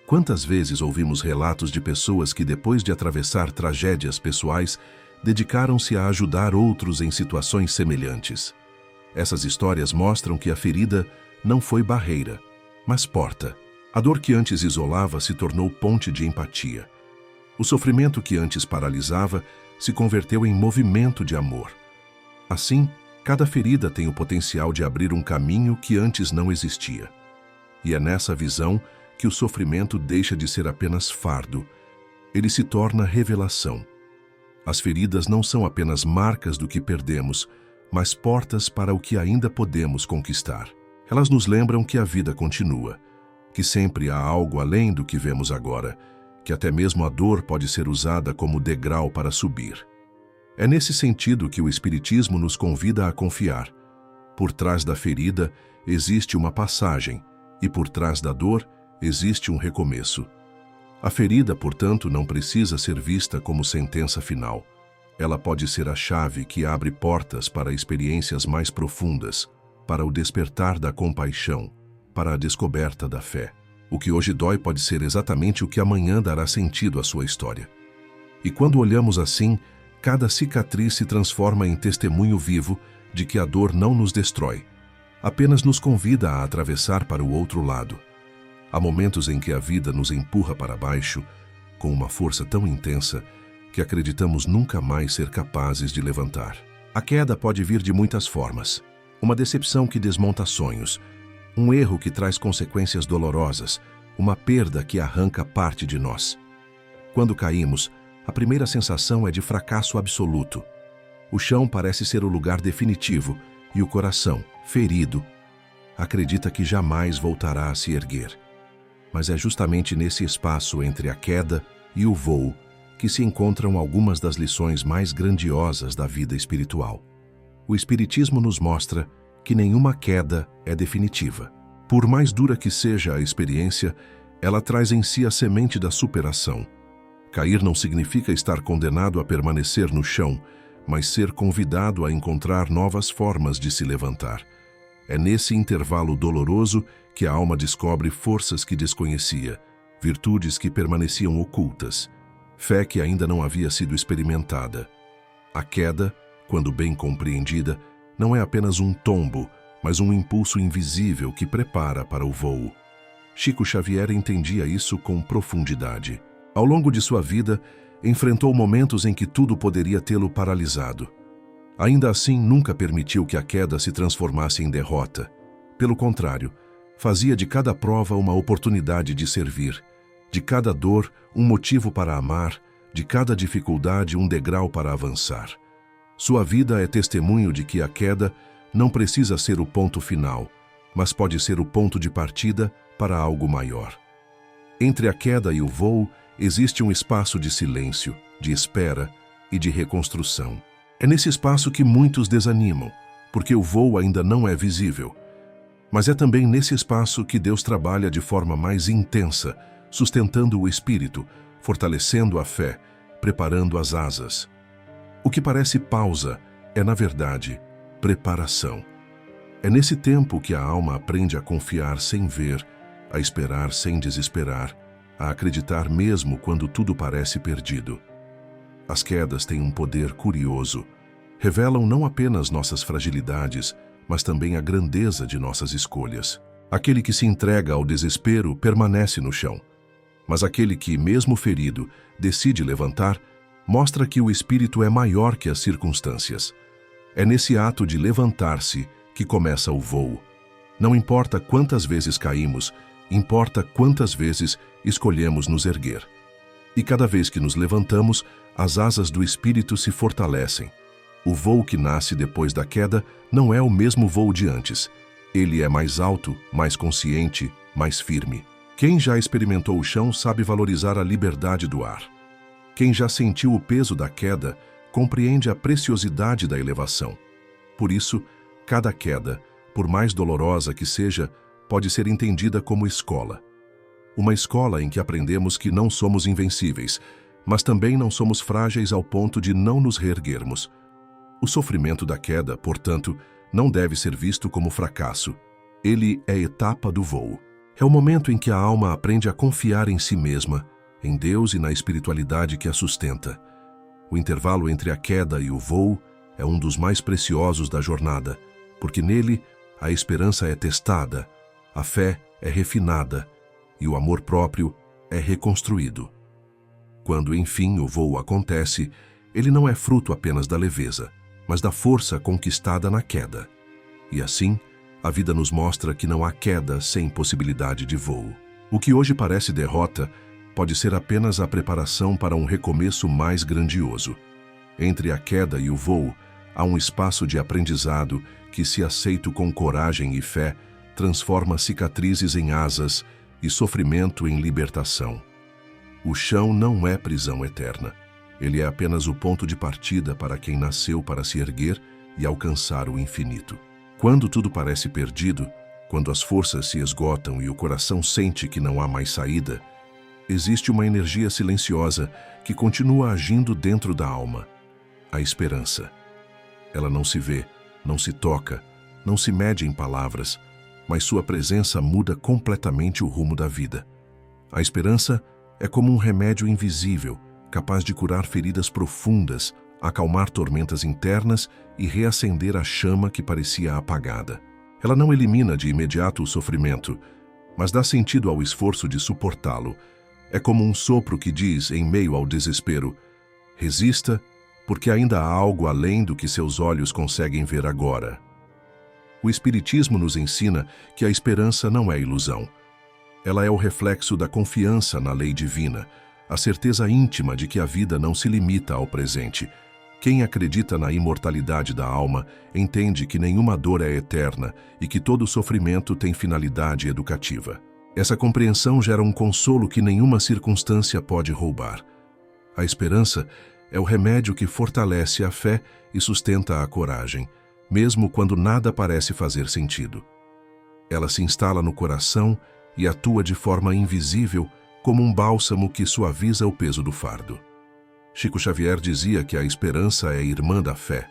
[SPEAKER 1] Quantas vezes ouvimos relatos de pessoas que, depois de atravessar tragédias pessoais, dedicaram-se a ajudar outros em situações semelhantes? Essas histórias mostram que a ferida não foi barreira, mas porta. A dor que antes isolava se tornou ponte de empatia. O sofrimento que antes paralisava se converteu em movimento de amor. Assim, cada ferida tem o potencial de abrir um caminho que antes não existia. E é nessa visão que o sofrimento deixa de ser apenas fardo. Ele se torna revelação. As feridas não são apenas marcas do que perdemos, mas portas para o que ainda podemos conquistar. Elas nos lembram que a vida continua, que sempre há algo além do que vemos agora, que até mesmo a dor pode ser usada como degrau para subir. É nesse sentido que o Espiritismo nos convida a confiar. Por trás da ferida existe uma passagem, e por trás da dor existe um recomeço. A ferida, portanto, não precisa ser vista como sentença final. Ela pode ser a chave que abre portas para experiências mais profundas, para o despertar da compaixão, para a descoberta da fé. O que hoje dói pode ser exatamente o que amanhã dará sentido à sua história. E quando olhamos assim, cada cicatriz se transforma em testemunho vivo de que a dor não nos destrói, apenas nos convida a atravessar para o outro lado. Há momentos em que a vida nos empurra para baixo, com uma força tão intensa que acreditamos nunca mais ser capazes de levantar. A queda pode vir de muitas formas. Uma decepção que desmonta sonhos, um erro que traz consequências dolorosas, uma perda que arranca parte de nós. Quando caímos, a primeira sensação é de fracasso absoluto. O chão parece ser o lugar definitivo e o coração, ferido, acredita que jamais voltará a se erguer. Mas é justamente nesse espaço entre a queda e o voo que se encontram algumas das lições mais grandiosas da vida espiritual. O Espiritismo nos mostra que nenhuma queda é definitiva. Por mais dura que seja a experiência, ela traz em si a semente da superação. Cair não significa estar condenado a permanecer no chão, mas ser convidado a encontrar novas formas de se levantar. É nesse intervalo doloroso que a alma descobre forças que desconhecia, virtudes que permaneciam ocultas, fé que ainda não havia sido experimentada. A queda, quando bem compreendida, não é apenas um tombo, mas um impulso invisível que prepara para o voo. Chico Xavier entendia isso com profundidade. Ao longo de sua vida, enfrentou momentos em que tudo poderia tê-lo paralisado. Ainda assim, nunca permitiu que a queda se transformasse em derrota. Pelo contrário, fazia de cada prova uma oportunidade de servir, de cada dor um motivo para amar, de cada dificuldade um degrau para avançar. Sua vida é testemunho de que a queda não precisa ser o ponto final, mas pode ser o ponto de partida para algo maior. Entre a queda e o voo, existe um espaço de silêncio, de espera e de reconstrução. É nesse espaço que muitos desanimam, porque o voo ainda não é visível. Mas é também nesse espaço que Deus trabalha de forma mais intensa, sustentando o espírito, fortalecendo a fé, preparando as asas. O que parece pausa é, na verdade, preparação. É nesse tempo que a alma aprende a confiar sem ver, a esperar sem desesperar, a acreditar mesmo quando tudo parece perdido. As quedas têm um poder curioso. Revelam não apenas nossas fragilidades, mas também a grandeza de nossas escolhas. Aquele que se entrega ao desespero permanece no chão. Mas aquele que, mesmo ferido, decide levantar, mostra que o espírito é maior que as circunstâncias. É nesse ato de levantar-se que começa o voo. Não importa quantas vezes caímos, importa quantas vezes escolhemos nos erguer. E cada vez que nos levantamos, as asas do espírito se fortalecem. O voo que nasce depois da queda não é o mesmo voo de antes. Ele é mais alto, mais consciente, mais firme. Quem já experimentou o chão sabe valorizar a liberdade do ar. Quem já sentiu o peso da queda compreende a preciosidade da elevação. Por isso, cada queda, por mais dolorosa que seja, pode ser entendida como escola. Uma escola em que aprendemos que não somos invencíveis, mas também não somos frágeis ao ponto de não nos reerguermos. O sofrimento da queda, portanto, não deve ser visto como fracasso. Ele é etapa do voo. É o momento em que a alma aprende a confiar em si mesma, em Deus e na espiritualidade que a sustenta. O intervalo entre a queda e o voo é um dos mais preciosos da jornada, porque nele a esperança é testada, a fé é refinada e o amor próprio é reconstruído. Quando, enfim, o voo acontece, ele não é fruto apenas da leveza, mas da força conquistada na queda. E assim, a vida nos mostra que não há queda sem possibilidade de voo. O que hoje parece derrota pode ser apenas a preparação para um recomeço mais grandioso. Entre a queda e o voo, há um espaço de aprendizado que, se aceito com coragem e fé, transforma cicatrizes em asas e sofrimento em libertação. O chão não é prisão eterna. Ele é apenas o ponto de partida para quem nasceu para se erguer e alcançar o infinito. Quando tudo parece perdido, quando as forças se esgotam e o coração sente que não há mais saída, existe uma energia silenciosa que continua agindo dentro da alma: a esperança. Ela não se vê, não se toca, não se mede em palavras, mas sua presença muda completamente o rumo da vida. A esperança é como um remédio invisível, capaz de curar feridas profundas, acalmar tormentas internas e reacender a chama que parecia apagada. Ela não elimina de imediato o sofrimento, mas dá sentido ao esforço de suportá-lo. É como um sopro que diz, em meio ao desespero: resista, porque ainda há algo além do que seus olhos conseguem ver agora. O Espiritismo nos ensina que a esperança não é ilusão. Ela é o reflexo da confiança na lei divina, a certeza íntima de que a vida não se limita ao presente. Quem acredita na imortalidade da alma entende que nenhuma dor é eterna e que todo sofrimento tem finalidade educativa. Essa compreensão gera um consolo que nenhuma circunstância pode roubar. A esperança é o remédio que fortalece a fé e sustenta a coragem, mesmo quando nada parece fazer sentido. Ela se instala no coração e atua de forma invisível, como um bálsamo que suaviza o peso do fardo. Chico Xavier dizia que a esperança é irmã da fé.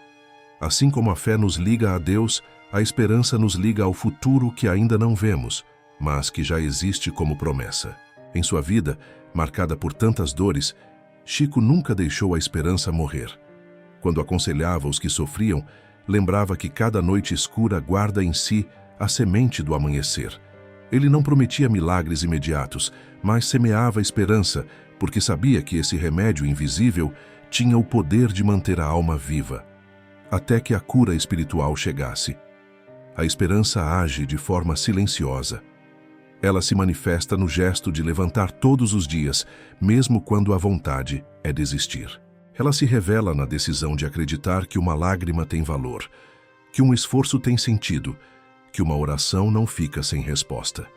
[SPEAKER 1] Assim como a fé nos liga a Deus, a esperança nos liga ao futuro que ainda não vemos, mas que já existe como promessa. Em sua vida, marcada por tantas dores, Chico nunca deixou a esperança morrer. Quando aconselhava os que sofriam, lembrava que cada noite escura guarda em si a semente do amanhecer. Ele não prometia milagres imediatos, mas semeava esperança, porque sabia que esse remédio invisível tinha o poder de manter a alma viva, até que a cura espiritual chegasse. A esperança age de forma silenciosa. Ela se manifesta no gesto de levantar todos os dias, mesmo quando a vontade é desistir. Ela se revela na decisão de acreditar que uma lágrima tem valor, que um esforço tem sentido, que uma oração não fica sem resposta.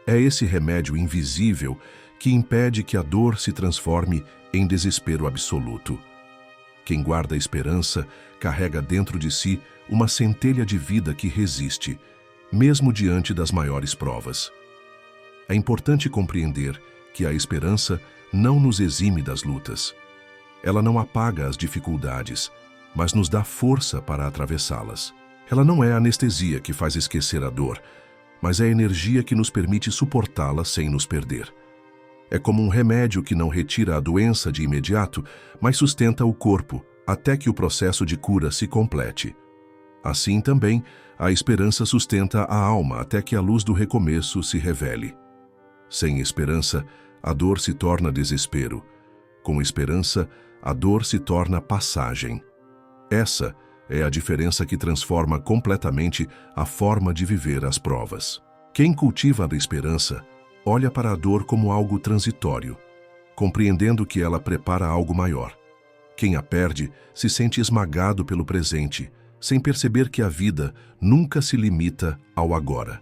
[SPEAKER 1] É esse remédio invisível que impede que a dor se transforme em desespero absoluto. Quem guarda a esperança carrega dentro de si uma centelha de vida que resiste, mesmo diante das maiores provas. É importante compreender que a esperança não nos exime das lutas. Ela não apaga as dificuldades, mas nos dá força para atravessá-las. Ela não é a anestesia que faz esquecer a dor, mas é a energia que nos permite suportá-la sem nos perder. É como um remédio que não retira a doença de imediato, mas sustenta o corpo até que o processo de cura se complete. Assim também, a esperança sustenta a alma até que a luz do recomeço se revele. Sem esperança, a dor se torna desespero. Com esperança, a dor se torna passagem. Essa é a diferença que transforma completamente a forma de viver as provas. Quem cultiva a esperança olha para a dor como algo transitório, compreendendo que ela prepara algo maior. Quem a perde se sente esmagado pelo presente, sem perceber que a vida nunca se limita ao agora.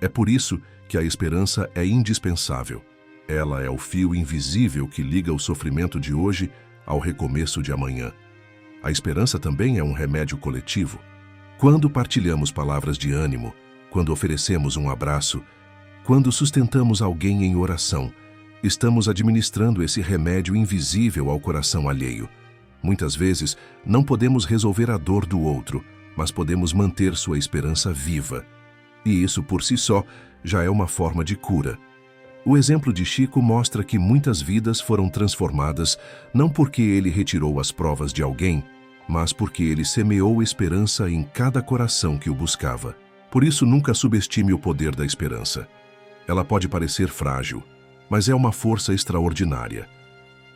[SPEAKER 1] É por isso que a esperança é indispensável. Ela é o fio invisível que liga o sofrimento de hoje ao recomeço de amanhã. A esperança também é um remédio coletivo. Quando partilhamos palavras de ânimo, quando oferecemos um abraço, quando sustentamos alguém em oração, estamos administrando esse remédio invisível ao coração alheio. Muitas vezes, não podemos resolver a dor do outro, mas podemos manter sua esperança viva. E isso, por si só, já é uma forma de cura. O exemplo de Chico mostra que muitas vidas foram transformadas não porque ele retirou as provas de alguém, mas porque ele semeou esperança em cada coração que o buscava. Por isso, nunca subestime o poder da esperança. Ela pode parecer frágil, mas é uma força extraordinária.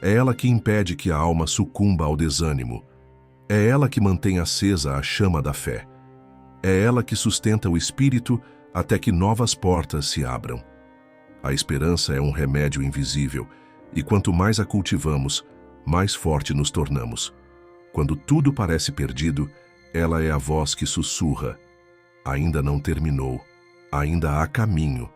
[SPEAKER 1] É ela que impede que a alma sucumba ao desânimo. É ela que mantém acesa a chama da fé. É ela que sustenta o espírito até que novas portas se abram. A esperança é um remédio invisível, e quanto mais a cultivamos, mais forte nos tornamos. Quando tudo parece perdido, ela é a voz que sussurra: ainda não terminou, ainda há caminho,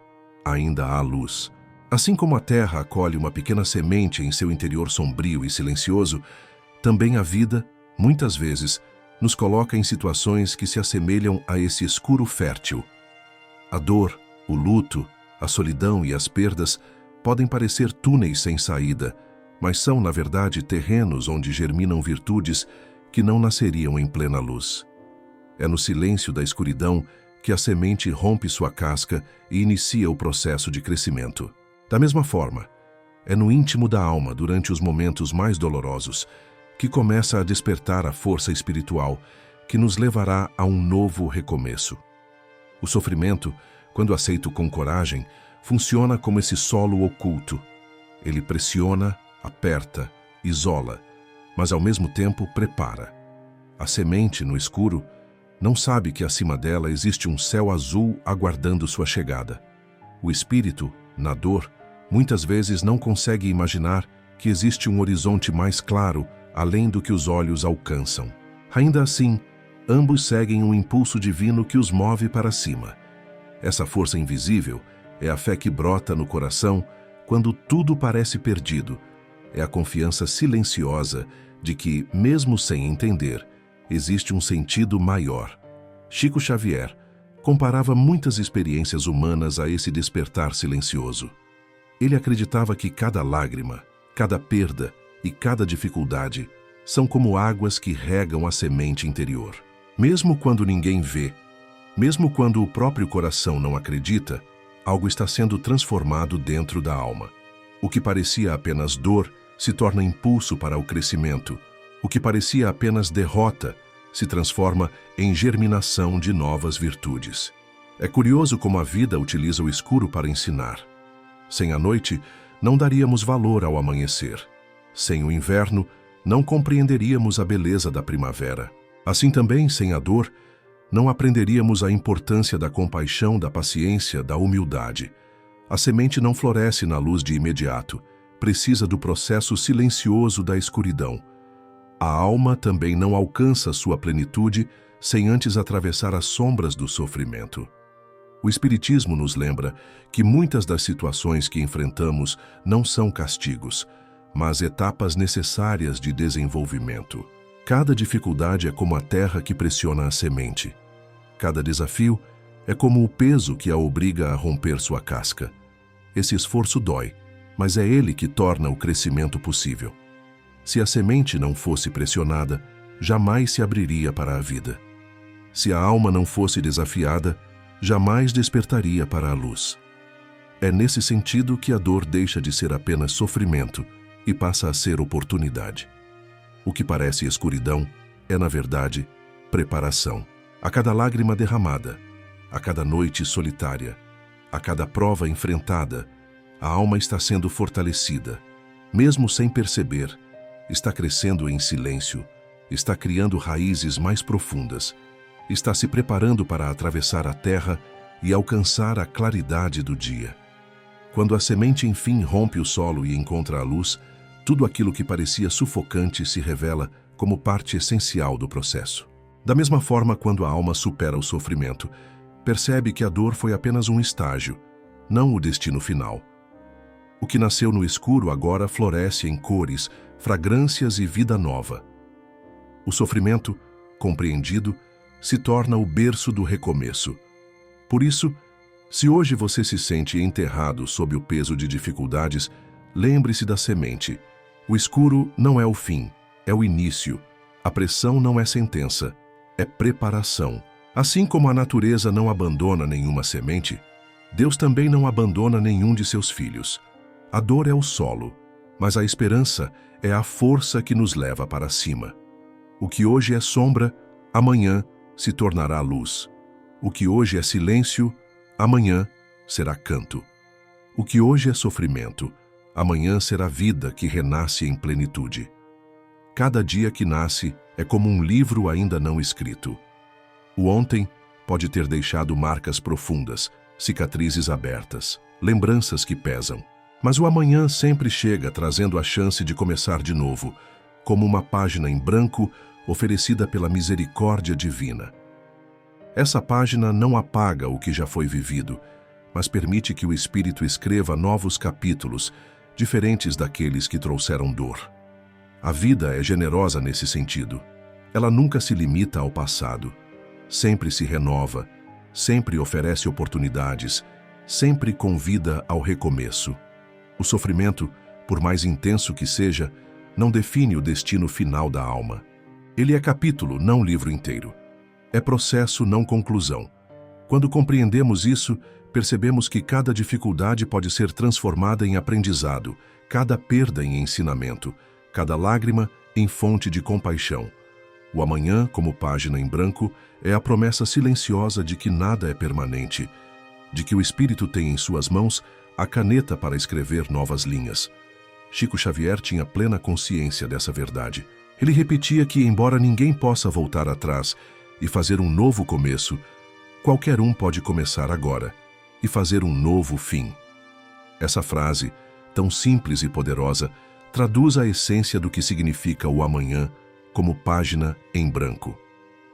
[SPEAKER 1] ainda há luz. Assim como a terra acolhe uma pequena semente em seu interior sombrio e silencioso, também a vida, muitas vezes, nos coloca em situações que se assemelham a esse escuro fértil. A dor, o luto, a solidão e as perdas podem parecer túneis sem saída, mas são, na verdade, terrenos onde germinam virtudes que não nasceriam em plena luz. É no silêncio da escuridão que a semente rompe sua casca e inicia o processo de crescimento. Da mesma forma, é no íntimo da alma, durante os momentos mais dolorosos, que começa a despertar a força espiritual que nos levará a um novo recomeço. O sofrimento, quando aceito com coragem, funciona como esse solo oculto. Ele pressiona, aperta, isola, mas ao mesmo tempo prepara. A semente, no escuro, não sabe que acima dela existe um céu azul aguardando sua chegada. O espírito, na dor, muitas vezes não consegue imaginar que existe um horizonte mais claro além do que os olhos alcançam. Ainda assim, ambos seguem um impulso divino que os move para cima. Essa força invisível é a fé que brota no coração quando tudo parece perdido. É a confiança silenciosa de que, mesmo sem entender, existe um sentido maior. Chico Xavier comparava muitas experiências humanas a esse despertar silencioso. Ele acreditava que cada lágrima, cada perda e cada dificuldade são como águas que regam a semente interior. Mesmo quando ninguém vê, mesmo quando o próprio coração não acredita, algo está sendo transformado dentro da alma. O que parecia apenas dor se torna impulso para o crescimento. O que parecia apenas derrota se transforma em germinação de novas virtudes. É curioso como a vida utiliza o escuro para ensinar. Sem a noite, não daríamos valor ao amanhecer. Sem o inverno, não compreenderíamos a beleza da primavera. Assim também, sem a dor, não aprenderíamos a importância da compaixão, da paciência, da humildade. A semente não floresce na luz de imediato, precisa do processo silencioso da escuridão. A alma também não alcança sua plenitude sem antes atravessar as sombras do sofrimento. O Espiritismo nos lembra que muitas das situações que enfrentamos não são castigos, mas etapas necessárias de desenvolvimento. Cada dificuldade é como a terra que pressiona a semente. Cada desafio é como o peso que a obriga a romper sua casca. Esse esforço dói, mas é ele que torna o crescimento possível. Se a semente não fosse pressionada, jamais se abriria para a vida. Se a alma não fosse desafiada, jamais despertaria para a luz. É nesse sentido que a dor deixa de ser apenas sofrimento e passa a ser oportunidade. O que parece escuridão é, na verdade, preparação. A cada lágrima derramada, a cada noite solitária, a cada prova enfrentada, a alma está sendo fortalecida. Mesmo sem perceber, está crescendo em silêncio, está criando raízes mais profundas, está se preparando para atravessar a terra e alcançar a claridade do dia. Quando a semente enfim rompe o solo e encontra a luz, tudo aquilo que parecia sufocante se revela como parte essencial do processo. Da mesma forma, quando a alma supera o sofrimento, percebe que a dor foi apenas um estágio, não o destino final. O que nasceu no escuro agora floresce em cores, fragrâncias e vida nova. O sofrimento, compreendido, se torna o berço do recomeço. Por isso, se hoje você se sente enterrado sob o peso de dificuldades, lembre-se da semente. O escuro não é o fim, é o início. A pressão não é sentença, é preparação. Assim como a natureza não abandona nenhuma semente, Deus também não abandona nenhum de seus filhos. A dor é o solo, mas a esperança é a força que nos leva para cima. O que hoje é sombra, amanhã se tornará luz. O que hoje é silêncio, amanhã será canto. O que hoje é sofrimento, amanhã será vida que renasce em plenitude. Cada dia que nasce é como um livro ainda não escrito. O ontem pode ter deixado marcas profundas, cicatrizes abertas, lembranças que pesam. Mas o amanhã sempre chega trazendo a chance de começar de novo, como uma página em branco oferecida pela misericórdia divina. Essa página não apaga o que já foi vivido, mas permite que o Espírito escreva novos capítulos, diferentes daqueles que trouxeram dor. A vida é generosa nesse sentido. Ela nunca se limita ao passado. Sempre se renova, sempre oferece oportunidades, sempre convida ao recomeço. O sofrimento, por mais intenso que seja, não define o destino final da alma. Ele é capítulo, não livro inteiro. É processo, não conclusão. Quando compreendemos isso, percebemos que cada dificuldade pode ser transformada em aprendizado, cada perda em ensinamento, cada lágrima em fonte de compaixão. O amanhã, como página em branco, é a promessa silenciosa de que nada é permanente, de que o espírito tem em suas mãos a caneta para escrever novas linhas. Chico Xavier tinha plena consciência dessa verdade. Ele repetia que, embora ninguém possa voltar atrás e fazer um novo começo, qualquer um pode começar agora e fazer um novo fim. Essa frase, tão simples e poderosa, traduz a essência do que significa o amanhã como página em branco.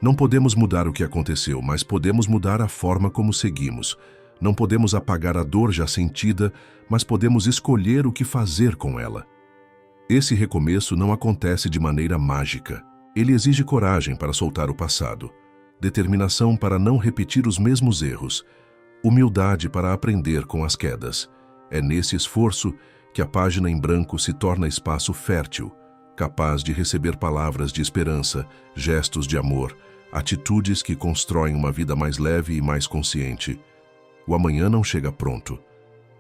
[SPEAKER 1] Não podemos mudar o que aconteceu, mas podemos mudar a forma como seguimos. Não podemos apagar a dor já sentida, mas podemos escolher o que fazer com ela. Esse recomeço não acontece de maneira mágica. Ele exige coragem para soltar o passado, determinação para não repetir os mesmos erros, humildade para aprender com as quedas. É nesse esforço que a página em branco se torna espaço fértil, capaz de receber palavras de esperança, gestos de amor, atitudes que constroem uma vida mais leve e mais consciente. O amanhã não chega pronto.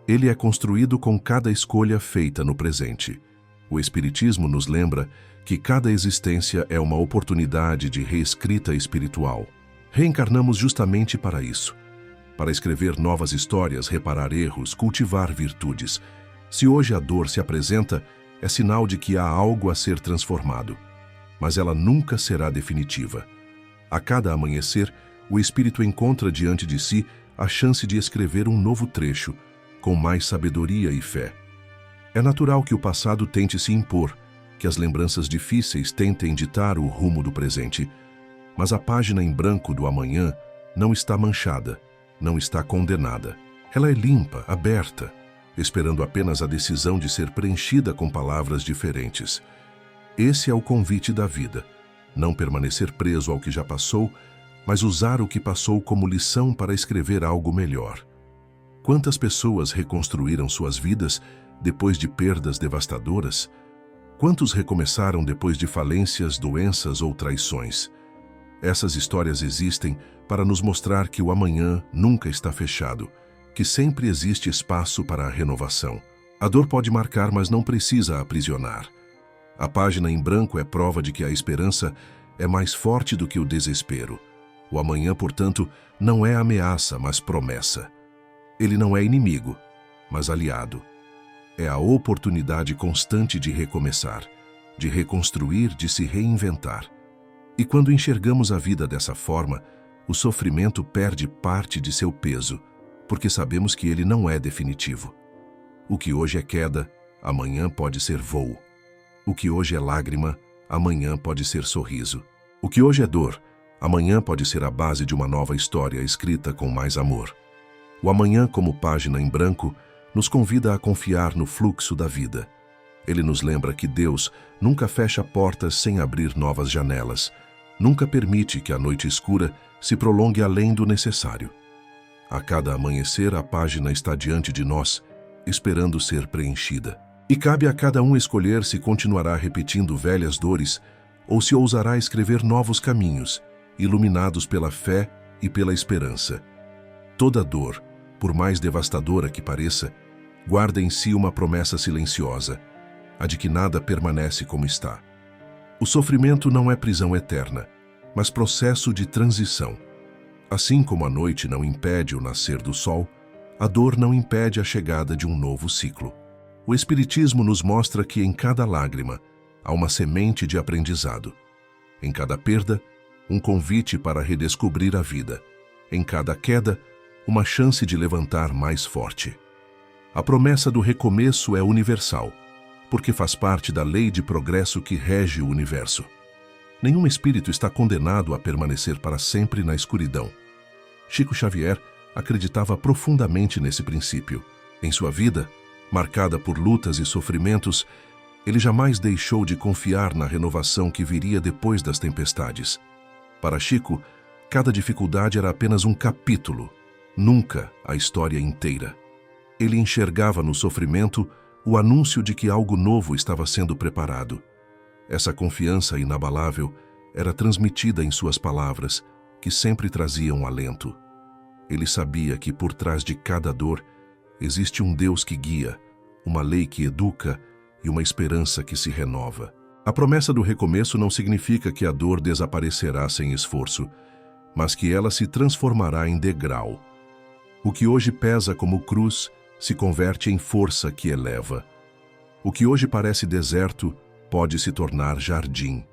[SPEAKER 1] Ele é construído com cada escolha feita no presente. O Espiritismo nos lembra que cada existência é uma oportunidade de reescrita espiritual. Reencarnamos justamente para isso, para escrever novas histórias, reparar erros, cultivar virtudes. Se hoje a dor se apresenta, é sinal de que há algo a ser transformado, mas ela nunca será definitiva. A cada amanhecer, o espírito encontra diante de si a chance de escrever um novo trecho, com mais sabedoria e fé. É natural que o passado tente se impor, que as lembranças difíceis tentem ditar o rumo do presente, mas a página em branco do amanhã não está manchada, não está condenada. Ela é limpa, aberta, esperando apenas a decisão de ser preenchida com palavras diferentes. Esse é o convite da vida, não permanecer preso ao que já passou, mas usar o que passou como lição para escrever algo melhor. Quantas pessoas reconstruíram suas vidas depois de perdas devastadoras? Quantos recomeçaram depois de falências, doenças ou traições? Essas histórias existem para nos mostrar que o amanhã nunca está fechado, que sempre existe espaço para a renovação. A dor pode marcar, mas não precisa aprisionar. A página em branco é prova de que a esperança é mais forte do que o desespero. O amanhã, portanto, não é ameaça, mas promessa. Ele não é inimigo, mas aliado. É a oportunidade constante de recomeçar, de reconstruir, de se reinventar. E quando enxergamos a vida dessa forma, o sofrimento perde parte de seu peso, porque sabemos que ele não é definitivo. O que hoje é queda, amanhã pode ser voo. O que hoje é lágrima, amanhã pode ser sorriso. O que hoje é dor, amanhã pode ser a base de uma nova história escrita com mais amor. O amanhã, como página em branco, nos convida a confiar no fluxo da vida. Ele nos lembra que Deus nunca fecha portas sem abrir novas janelas, nunca permite que a noite escura se prolongue além do necessário. A cada amanhecer, a página está diante de nós, esperando ser preenchida. E cabe a cada um escolher se continuará repetindo velhas dores ou se ousará escrever novos caminhos, iluminados pela fé e pela esperança. Toda dor, por mais devastadora que pareça, guarda em si uma promessa silenciosa, a de que nada permanece como está. O sofrimento não é prisão eterna, mas processo de transição. Assim como a noite não impede o nascer do sol, a dor não impede a chegada de um novo ciclo. O Espiritismo nos mostra que em cada lágrima há uma semente de aprendizado. Em cada perda, um convite para redescobrir a vida. Em cada queda, uma chance de levantar mais forte. A promessa do recomeço é universal, porque faz parte da lei de progresso que rege o universo. Nenhum espírito está condenado a permanecer para sempre na escuridão. Chico Xavier acreditava profundamente nesse princípio. Em sua vida, marcada por lutas e sofrimentos, ele jamais deixou de confiar na renovação que viria depois das tempestades. Para Chico, cada dificuldade era apenas um capítulo, nunca a história inteira. Ele enxergava no sofrimento o anúncio de que algo novo estava sendo preparado. Essa confiança inabalável era transmitida em suas palavras, que sempre traziam alento. Ele sabia que por trás de cada dor existe um Deus que guia, uma lei que educa e uma esperança que se renova. A promessa do recomeço não significa que a dor desaparecerá sem esforço, mas que ela se transformará em degrau. O que hoje pesa como cruz se converte em força que eleva. O que hoje parece deserto pode se tornar jardim.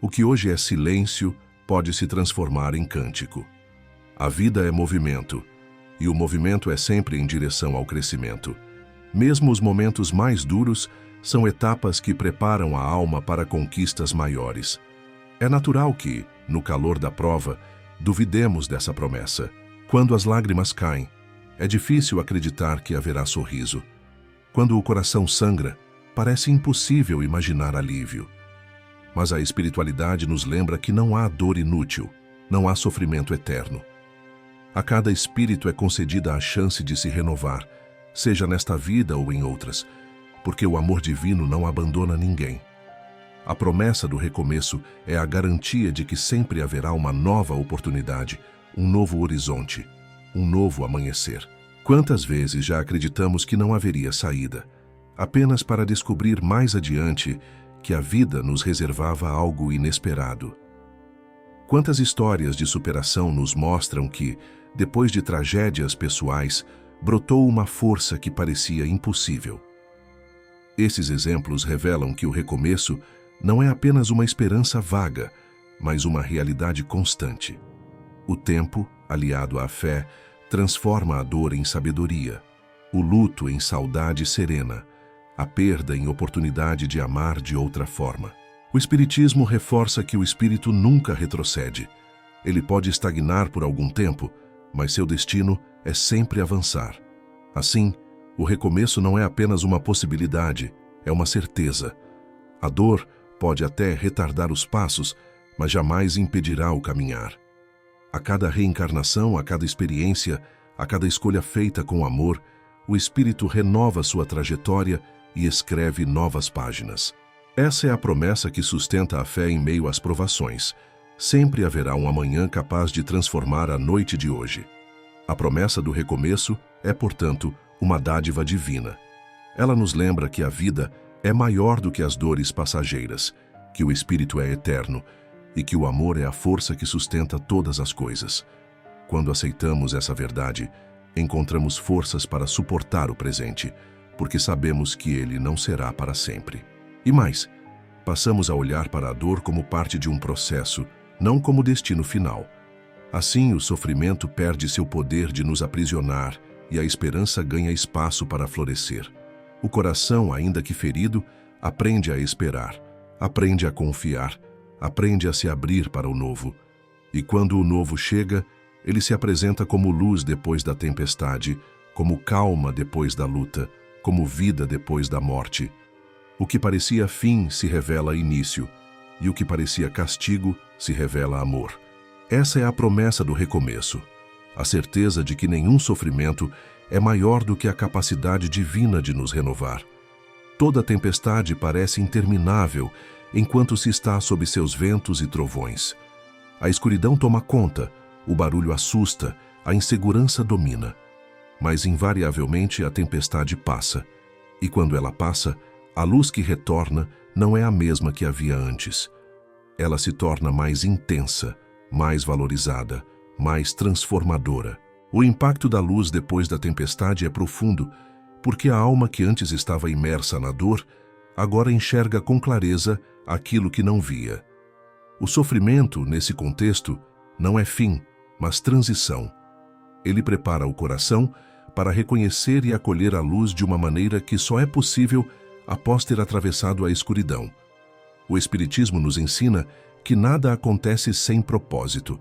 [SPEAKER 1] O que hoje é silêncio pode se transformar em cântico. A vida é movimento, e o movimento é sempre em direção ao crescimento. Mesmo os momentos mais duros são etapas que preparam a alma para conquistas maiores. É natural que, no calor da prova, duvidemos dessa promessa. Quando as lágrimas caem, é difícil acreditar que haverá sorriso. Quando o coração sangra, parece impossível imaginar alívio. Mas a espiritualidade nos lembra que não há dor inútil, não há sofrimento eterno. A cada espírito é concedida a chance de se renovar, seja nesta vida ou em outras, porque o amor divino não abandona ninguém. A promessa do recomeço é a garantia de que sempre haverá uma nova oportunidade, um novo horizonte, um novo amanhecer. Quantas vezes já acreditamos que não haveria saída, apenas para descobrir mais adiante que a vida nos reservava algo inesperado. Quantas histórias de superação nos mostram que, depois de tragédias pessoais, brotou uma força que parecia impossível. Esses exemplos revelam que o recomeço não é apenas uma esperança vaga, mas uma realidade constante. O tempo, aliado à fé, transforma a dor em sabedoria, o luto em saudade serena, a perda em oportunidade de amar de outra forma. O Espiritismo reforça que o espírito nunca retrocede. Ele pode estagnar por algum tempo, mas seu destino é sempre avançar. Assim, o recomeço não é apenas uma possibilidade, é uma certeza. A dor pode até retardar os passos, mas jamais impedirá o caminhar. A cada reencarnação, a cada experiência, a cada escolha feita com amor, o espírito renova sua trajetória e escreve novas páginas. Essa é a promessa que sustenta a fé em meio às provações. Sempre haverá um amanhã capaz de transformar a noite de hoje. A promessa do recomeço é, portanto, uma dádiva divina. Ela nos lembra que a vida é maior do que as dores passageiras, que o espírito é eterno e que o amor é a força que sustenta todas as coisas. Quando aceitamos essa verdade, encontramos forças para suportar o presente, porque sabemos que ele não será para sempre. E mais, passamos a olhar para a dor como parte de um processo, não como destino final. Assim, o sofrimento perde seu poder de nos aprisionar e a esperança ganha espaço para florescer. O coração, ainda que ferido, aprende a esperar, aprende a confiar, aprende a se abrir para o novo. E quando o novo chega, ele se apresenta como luz depois da tempestade, como calma depois da luta, como vida depois da morte. O que parecia fim se revela início, e o que parecia castigo se revela amor. Essa é a promessa do recomeço, a certeza de que nenhum sofrimento é maior do que a capacidade divina de nos renovar. Toda tempestade parece interminável enquanto se está sob seus ventos e trovões. A escuridão toma conta, o barulho assusta, a insegurança domina. Mas invariavelmente a tempestade passa, e quando ela passa, a luz que retorna não é a mesma que havia antes. Ela se torna mais intensa, mais valorizada, mais transformadora. O impacto da luz depois da tempestade é profundo, porque a alma que antes estava imersa na dor, agora enxerga com clareza aquilo que não via. O sofrimento, nesse contexto, não é fim, mas transição. Ele prepara o coração para reconhecer e acolher a luz de uma maneira que só é possível após ter atravessado a escuridão. O Espiritismo nos ensina que nada acontece sem propósito.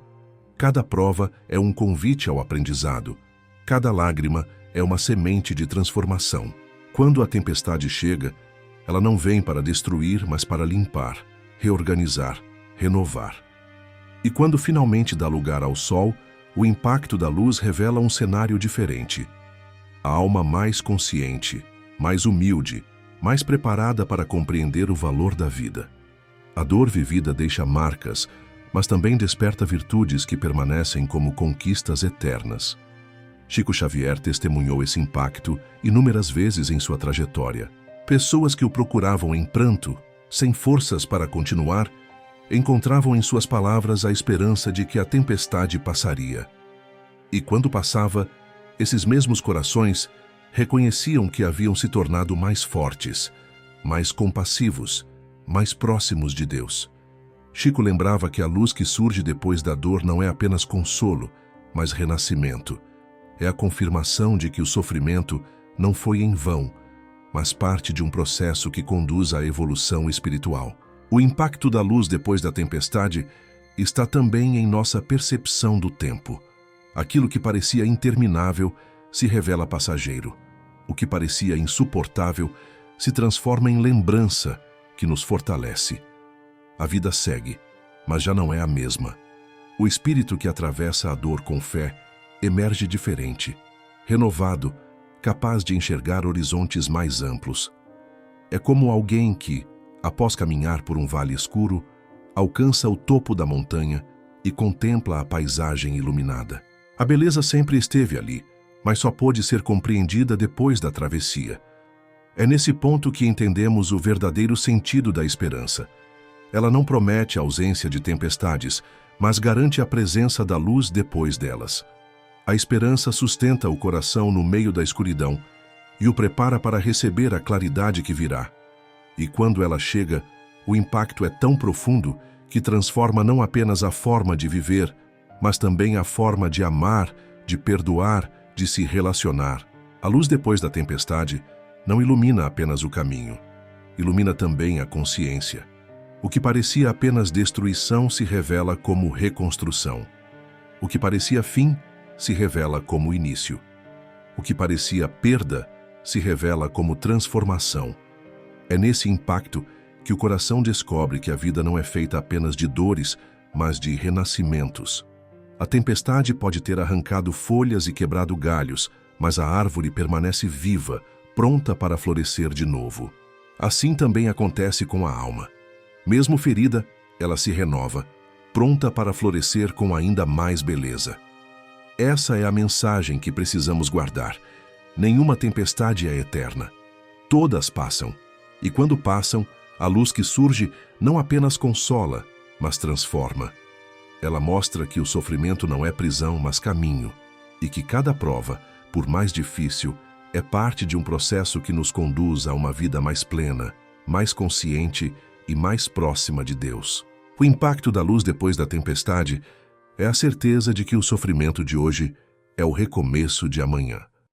[SPEAKER 1] Cada prova é um convite ao aprendizado. Cada lágrima é uma semente de transformação. Quando a tempestade chega, ela não vem para destruir, mas para limpar, reorganizar, renovar. E quando finalmente dá lugar ao sol, o impacto da luz revela um cenário diferente. A alma mais consciente, mais humilde, mais preparada para compreender o valor da vida. A dor vivida deixa marcas, mas também desperta virtudes que permanecem como conquistas eternas. Chico Xavier testemunhou esse impacto inúmeras vezes em sua trajetória. Pessoas que o procuravam em pranto, sem forças para continuar, encontravam em suas palavras a esperança de que a tempestade passaria. E quando passava, esses mesmos corações reconheciam que haviam se tornado mais fortes, mais compassivos, mais próximos de Deus. Chico lembrava que a luz que surge depois da dor não é apenas consolo, mas renascimento. É a confirmação de que o sofrimento não foi em vão, mas parte de um processo que conduz à evolução espiritual. O impacto da luz depois da tempestade está também em nossa percepção do tempo. Aquilo que parecia interminável se revela passageiro. O que parecia insuportável se transforma em lembrança que nos fortalece. A vida segue, mas já não é a mesma. O espírito que atravessa a dor com fé emerge diferente, renovado, capaz de enxergar horizontes mais amplos. É como alguém que, após caminhar por um vale escuro, alcança o topo da montanha e contempla a paisagem iluminada. A beleza sempre esteve ali, mas só pôde ser compreendida depois da travessia. É nesse ponto que entendemos o verdadeiro sentido da esperança. Ela não promete a ausência de tempestades, mas garante a presença da luz depois delas. A esperança sustenta o coração no meio da escuridão e o prepara para receber a claridade que virá. E quando ela chega, o impacto é tão profundo que transforma não apenas a forma de viver, mas também a forma de amar, de perdoar, de se relacionar. A luz depois da tempestade não ilumina apenas o caminho, ilumina também a consciência. O que parecia apenas destruição se revela como reconstrução. O que parecia fim se revela como início. O que parecia perda se revela como transformação. É nesse impacto que o coração descobre que a vida não é feita apenas de dores, mas de renascimentos. A tempestade pode ter arrancado folhas e quebrado galhos, mas a árvore permanece viva, pronta para florescer de novo. Assim também acontece com a alma. Mesmo ferida, ela se renova, pronta para florescer com ainda mais beleza. Essa é a mensagem que precisamos guardar. Nenhuma tempestade é eterna. Todas passam. E quando passam, a luz que surge não apenas consola, mas transforma. Ela mostra que o sofrimento não é prisão, mas caminho, e que cada prova, por mais difícil, é parte de um processo que nos conduz a uma vida mais plena, mais consciente e mais próxima de Deus. O impacto da luz depois da tempestade é a certeza de que o sofrimento de hoje é o recomeço de amanhã.